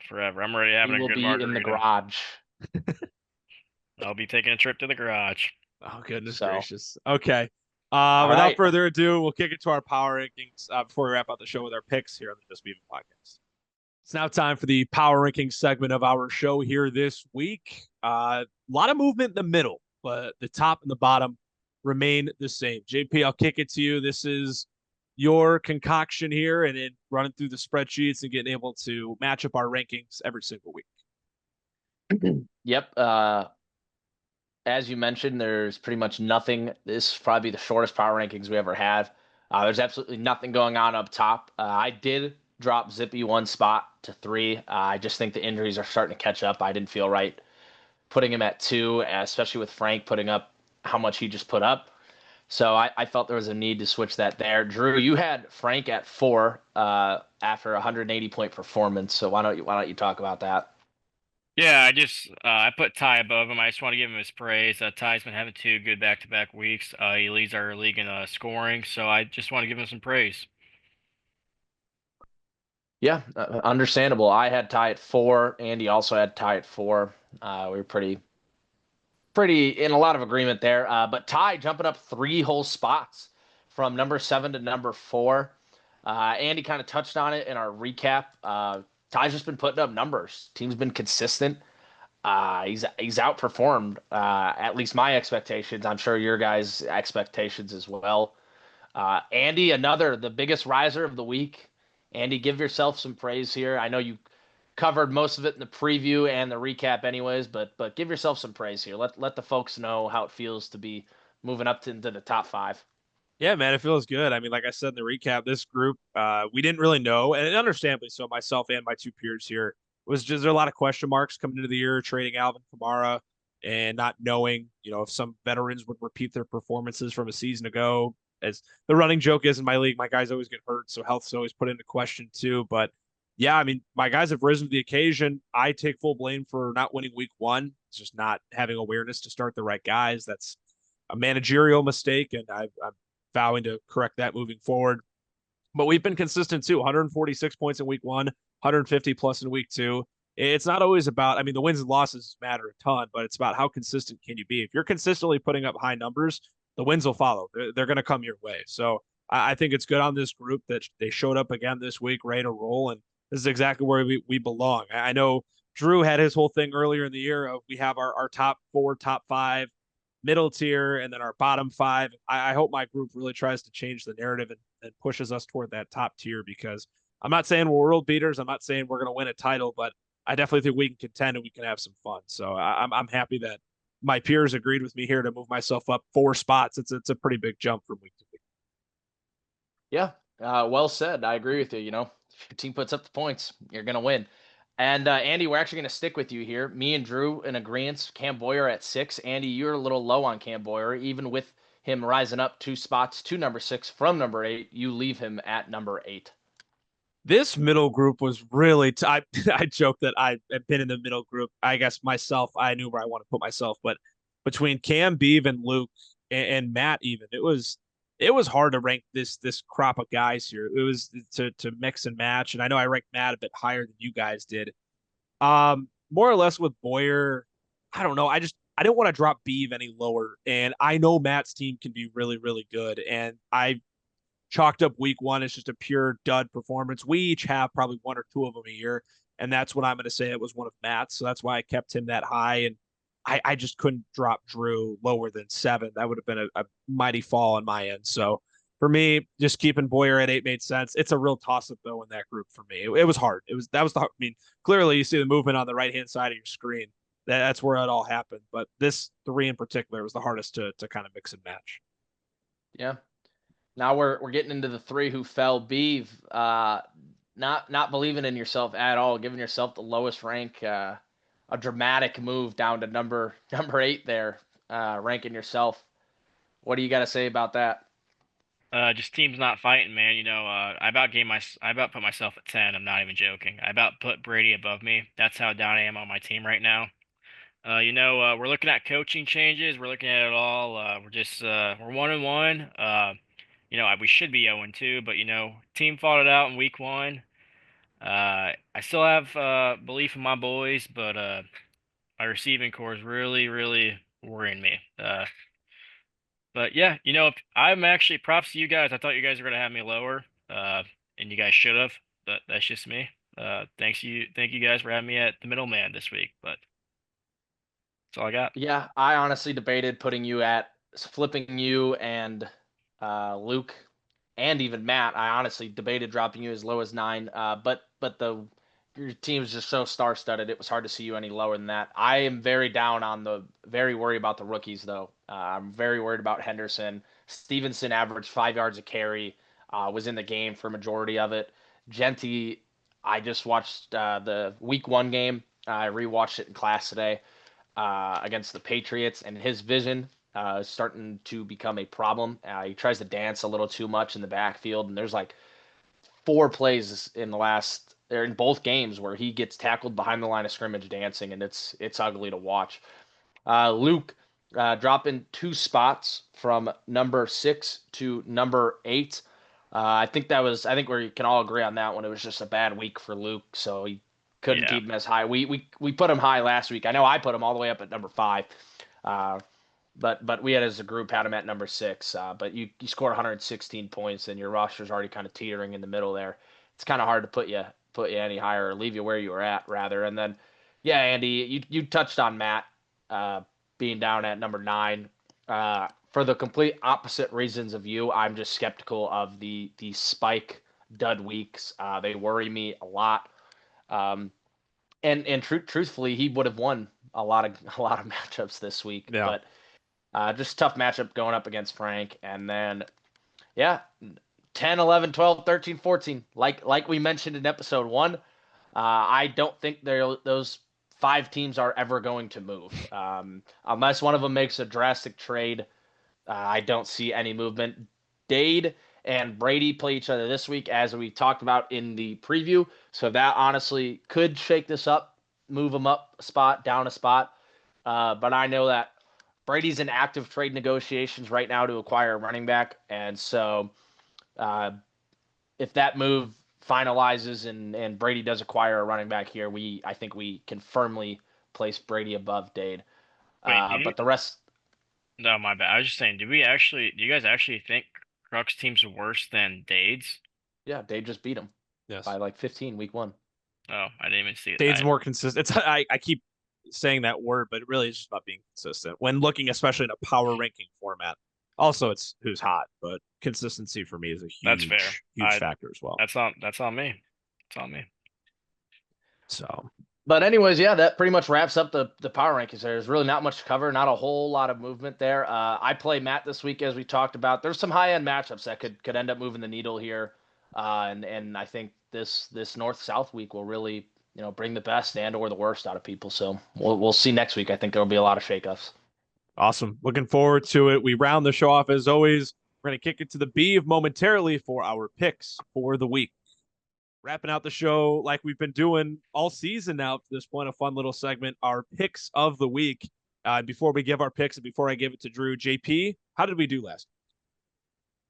Speaker 3: Forever. I'm already having a good margarita.
Speaker 2: He will be in the garage.
Speaker 3: I'll be taking a trip to the garage.
Speaker 1: Oh, goodness gracious. Okay. Without further ado, we'll kick it to our power rankings before we wrap up the show with our picks here on the Just Beavin podcast. It's now time for the power rankings segment of our show here this week. A lot of movement in the middle, but the top and the bottom remain the same. JP, I'll kick it to you. This is your concoction here and running through the spreadsheets and getting able to match up our rankings every single week.
Speaker 2: Yep. As you mentioned, there's pretty much nothing. This is probably the shortest power rankings we ever had. There's absolutely nothing going on up top. I did drop Zippy 1 spot to 3. I just think the injuries are starting to catch up. I didn't feel right putting him at 2, especially with Frank putting up how much he just put up. So I felt there was a need to switch that there. Drew, you had Frank at 4 after a 180-point performance. So why don't you talk about that?
Speaker 3: Yeah, I put Ty above him. I just want to give him his praise. Ty's been having 2 good back-to-back weeks. He leads our league in scoring, so I just want to give him some praise.
Speaker 2: Yeah, understandable. I had Ty at 4. Andy also had Ty at 4. We were pretty in a lot of agreement there. But Ty jumping up 3 whole spots from number 7 to number 4. Andy kind of touched on it in our recap. Ty's just been putting up numbers. Team's been consistent. He's outperformed at least my expectations. I'm sure your guys' expectations as well. Andy, the biggest riser of the week. Andy, give yourself some praise here. I know you covered most of it in the preview and the recap anyways, but give yourself some praise here. Let the folks know how it feels to be moving up into the top 5.
Speaker 1: Yeah, man, it feels good. I mean, like I said in the recap, this group, we didn't really know, and understandably so, myself and my 2 peers here, was just there are a lot of question marks coming into the year, trading Alvin Kamara and not knowing, if some veterans would repeat their performances from a season ago. As the running joke is in my league, my guys always get hurt, so health's always put into question too. But yeah, I mean, my guys have risen to the occasion. I take full blame for not winning week 1. It's just not having awareness to start the right guys. That's a managerial mistake, and I'm vowing to correct that moving forward. But we've been consistent too. 146 points in week 1, 150 plus in week 2. It's not always about, the wins and losses matter a ton, but it's about how consistent can you be. If you're consistently putting up high numbers, the wins will follow. They're going to come your way. So I think it's good on this group that they showed up again this week, ready to roll. And this is exactly where we belong. I know Drew had his whole thing earlier in the year of we have our top 4, top 5, middle tier, and then our bottom 5. I hope my group really tries to change the narrative and pushes us toward that top tier, because I'm not saying we're world beaters. I'm not saying we're going to win a title, but I definitely think we can contend and we can have some fun. So I'm happy that my peers agreed with me here to move myself up 4 spots. It's a pretty big jump from week to week.
Speaker 2: Yeah, well said. I agree with you. If your team puts up the points, you're going to win. And Andy, we're actually going to stick with you here. Me and Drew in agreement. Cam Boyer at 6. Andy, you're a little low on Cam Boyer. Even with him rising up 2 spots to number 6 from number 8, you leave him at number 8.
Speaker 1: This middle group was really I joke that I have been in the middle group. I guess myself, I knew where I want to put myself, but between Cam, Beavin, Luke, and Matt, even, it was it was hard to rank this crop of guys here. It was to mix and match, and I know I ranked Matt a bit higher than you guys did. More or less with Boyer, I don't know. I didn't want to drop Beeve any lower, and I know Matt's team can be really really good, and I chalked up week one as just a pure dud performance. We each have probably one or two of them a year, and that's what I'm going to say. It was one of Matt's, so that's why I kept him that high, and I just couldn't drop Drew lower than 7. That would have been a mighty fall on my end. So for me, just keeping Boyer at 8 made sense. It's a real toss up though in that group for me. It was hard. I mean, clearly you see the movement on the right hand side of your screen. That's where it all happened. But this 3 in particular was the hardest to kind of mix and match.
Speaker 2: Yeah. Now we're getting into the 3 who fell. Beeve, not believing in yourself at all, giving yourself the lowest rank. A dramatic move down to number 8 there, ranking yourself. What do you got to say about that?
Speaker 3: Just teams not fighting, man. I about put myself at 10. I'm not even joking. I about put Brady above me. That's how down I am on my team right now. We're looking at coaching changes. We're looking at it all. We're 1-1. We should be 0-2, but team fought it out in week 1. I still have belief in my boys, but my receiving core is really, really worrying me. But yeah, I'm actually props to you guys. I thought you guys were gonna have me lower, and you guys should have. But that's just me. Thank you guys for having me at the middleman this week. But that's all I got.
Speaker 2: Yeah, I honestly debated flipping you and Luke and even Matt. I honestly debated dropping you as low as 9. But your team is just so star-studded. It was hard to see you any lower than that. I am very very worried about the rookies though. I'm very worried about Henderson. Stevenson averaged 5 yards a carry. Was in the game for a majority of it. Genty, I just watched the week 1 game. I rewatched it in class today. Against the Patriots, and his vision is starting to become a problem. He tries to dance a little too much in the backfield, and there's like 4 plays in both games where he gets tackled behind the line of scrimmage dancing, and it's ugly to watch. Luke dropping 2 spots from number 6 to number 8. I think we can all agree on that one. It was just a bad week for Luke, so he couldn't keep him as high. We put him high last week. I know I put him all the way up at number 5, but we as a group had him at number 6. But you scored 116 points, and your roster's already kind of teetering in the middle there. It's kind of hard to put you any higher or leave you where you were at rather. And then, yeah, Andy, you touched on Matt being down at number 9. For the complete opposite reasons of you, I'm just skeptical of the spike dud weeks. They worry me a lot. And truthfully, he would have won a lot of matchups this week. Yeah. But just tough matchup going up against Frank. And then, yeah, 10, 11, 12, 13, 14. Like we mentioned in episode 1, I don't think those 5 teams are ever going to move. Unless one of them makes a drastic trade, I don't see any movement. Dade and Brady play each other this week, as we talked about in the preview. So that honestly could shake this up, move them up a spot, down a spot. But I know that Brady's in active trade negotiations right now to acquire a running back. And so if that move finalizes and Brady does acquire a running back here, I think we can firmly place Brady above Dade. But the rest...
Speaker 3: No, my bad. I was just saying, do you guys actually think Crux team's worse than Dade's?
Speaker 2: Yeah, Dade just beat him. Yes. By like 15 week 1.
Speaker 3: Oh, I didn't even see it.
Speaker 1: Dade's more consistent. I keep saying that word, but it really is just about being consistent when looking, especially in a power ranking format. Also, it's who's hot, but consistency for me is a huge factor as well.
Speaker 3: That's on me. It's on me.
Speaker 1: So,
Speaker 2: but anyways, yeah, that pretty much wraps up the power rankings. There's really not much to cover, not a whole lot of movement there. I play Matt this week, as we talked about. There's some high end matchups that could end up moving the needle here, and I think this north-south week will really bring the best and or the worst out of people. So we'll see next week. I think there'll be a lot of shakeups.
Speaker 1: Awesome, looking forward to it. We round the show off as always. We're gonna kick it to the Beeve momentarily for our picks for the week. Wrapping out the show like we've been doing all season now to this point, a fun little segment, our picks of the week. Before we give our picks and before I give it to Drew, JP, how did we do last?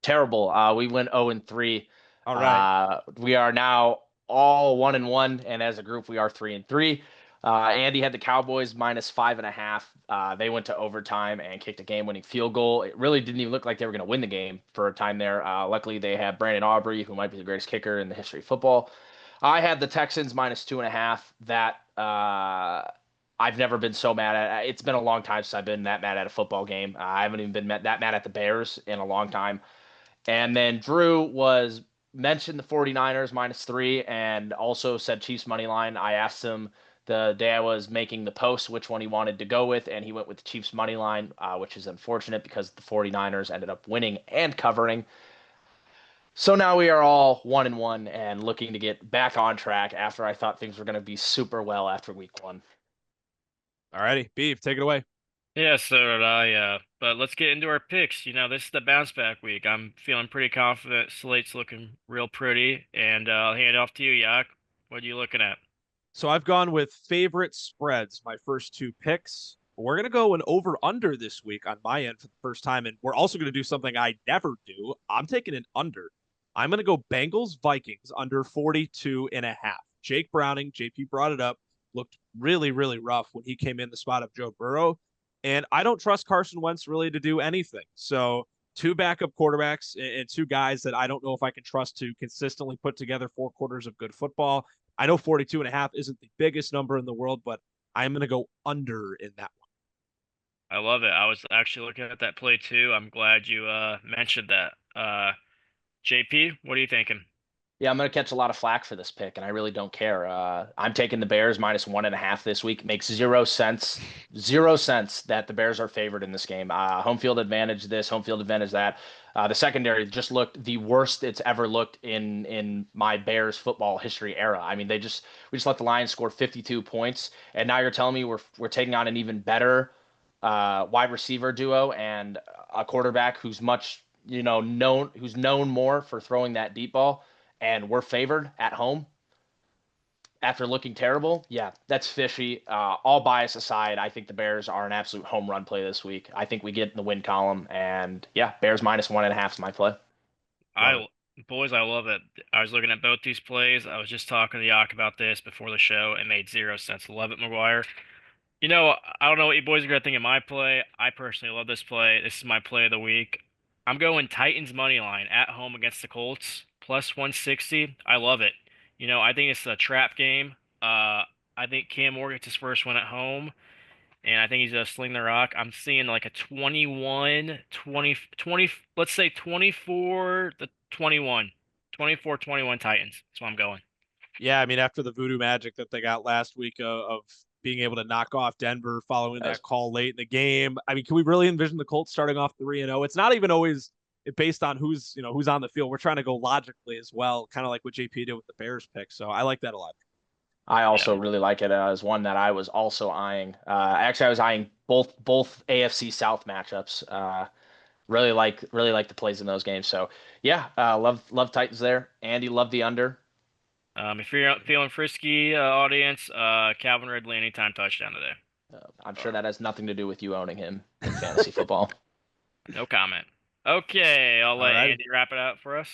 Speaker 2: Terrible. We went 0-3.
Speaker 1: All right.
Speaker 2: We are now all 1-1, and as a group, we are 3-3. Andy had the Cowboys minus 5.5. They went to overtime and kicked a game-winning field goal. It really didn't even look like they were going to win the game for a time there. Luckily, they have Brandon Aubrey, who might be the greatest kicker in the history of football. I had the Texans minus 2.5. That I've never been so mad at. It's been a long time since I've been that mad at a football game. I haven't even been that mad at the Bears in a long time. And then Drew was mentioned the 49ers -3 and also said Chiefs money line. I asked him the day I was making the post which one he wanted to go with, and he went with the Chiefs money line, which is unfortunate because the 49ers ended up winning and covering. So now we are all 1-1 and looking to get back on track after I thought things were going to be super well after week 1.
Speaker 1: All righty, Beef, take it away.
Speaker 3: Yeah, so did I. But let's get into our picks. This is the bounce back week. I'm feeling pretty confident. Slate's looking real pretty, and I'll hand it off to you, Yak. What are you looking at?
Speaker 1: So I've gone with favorite spreads, my first 2 picks. We're going to go an over-under this week on my end for the first time, and we're also going to do something I never do. I'm taking an under. I'm going to go Bengals-Vikings under 42.5. Jake Browning, JP brought it up, looked really, really rough when he came in the spot of Joe Burrow. And I don't trust Carson Wentz really to do anything. So 2 backup quarterbacks and 2 guys that I don't know if I can trust to consistently put together 4 quarters of good football. I know 42.5 isn't the biggest number in the world, but I'm going to go under in that one.
Speaker 3: I love it. I was actually looking at that play too. I'm glad you mentioned that. JP, what are you thinking?
Speaker 2: Yeah, I'm going to catch a lot of flack for this pick, and I really don't care. I'm taking the Bears -1.5 this week. Makes 0 sense. 0 sense that the Bears are favored in this game. Home field advantage this, home field advantage that. The secondary just looked the worst it's ever looked in my Bears football history era. I mean, we just let the Lions score 52 points, and now you're telling me we're taking on an even better wide receiver duo and a quarterback who's known more for throwing that deep ball, and we're favored at home after looking terrible. Yeah, that's fishy. All bias aside, I think the Bears are an absolute home run play this week. I think we get in the win column, and yeah, Bears -1.5 is my play.
Speaker 3: Boys, I love it. I was looking at both these plays. I was just talking to Yak about this before the show. It made 0 sense. Love it, McGuire. I don't know what you boys are going to think of my play. I personally love this play. This is my play of the week. I'm going Titans money line at home against the Colts, +160. I love it. I think it's a trap game. I think Cam Moore gets his first one at home, and I think he's going to sling the rock. I'm seeing like a 21, 20, 20, let's say 24 to 21. 24-21 Titans. That's what I'm going.
Speaker 1: Yeah, I mean, after the voodoo magic that they got last week of being able to knock off Denver following that call late in the game, I mean, can we really envision the Colts starting off 3-0? It's not even always based on who's on the field. We're trying to go logically as well, kind of like what JP did with the Bears pick. So I like that a lot.
Speaker 2: I also really like it as one that I was also eyeing. Actually, I was eyeing both AFC South matchups. Really like the plays in those games. So yeah, love Titans there. Andy, love the under.
Speaker 3: If you're feeling frisky, audience, Calvin Ridley anytime touchdown today.
Speaker 2: I'm sure that has nothing to do with you owning him in fantasy football.
Speaker 3: No comment. Okay, I'll let Andy wrap it up for us.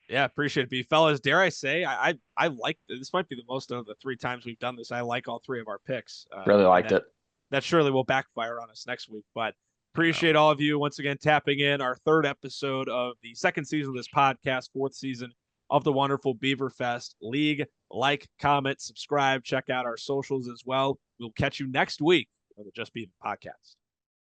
Speaker 1: Yeah, appreciate it, B. Fellas, dare I say, I like this. Might be the most of the 3 times we've done this. I like all 3 of our picks.
Speaker 2: Really liked it.
Speaker 1: That surely will backfire on us next week, but appreciate all of you once again tapping in our 3rd episode of the 2nd season of this podcast, 4th season of the wonderful Beaver Fest League. Like, comment, subscribe, check out our socials as well. We'll catch you next week on the Just Beavin podcast.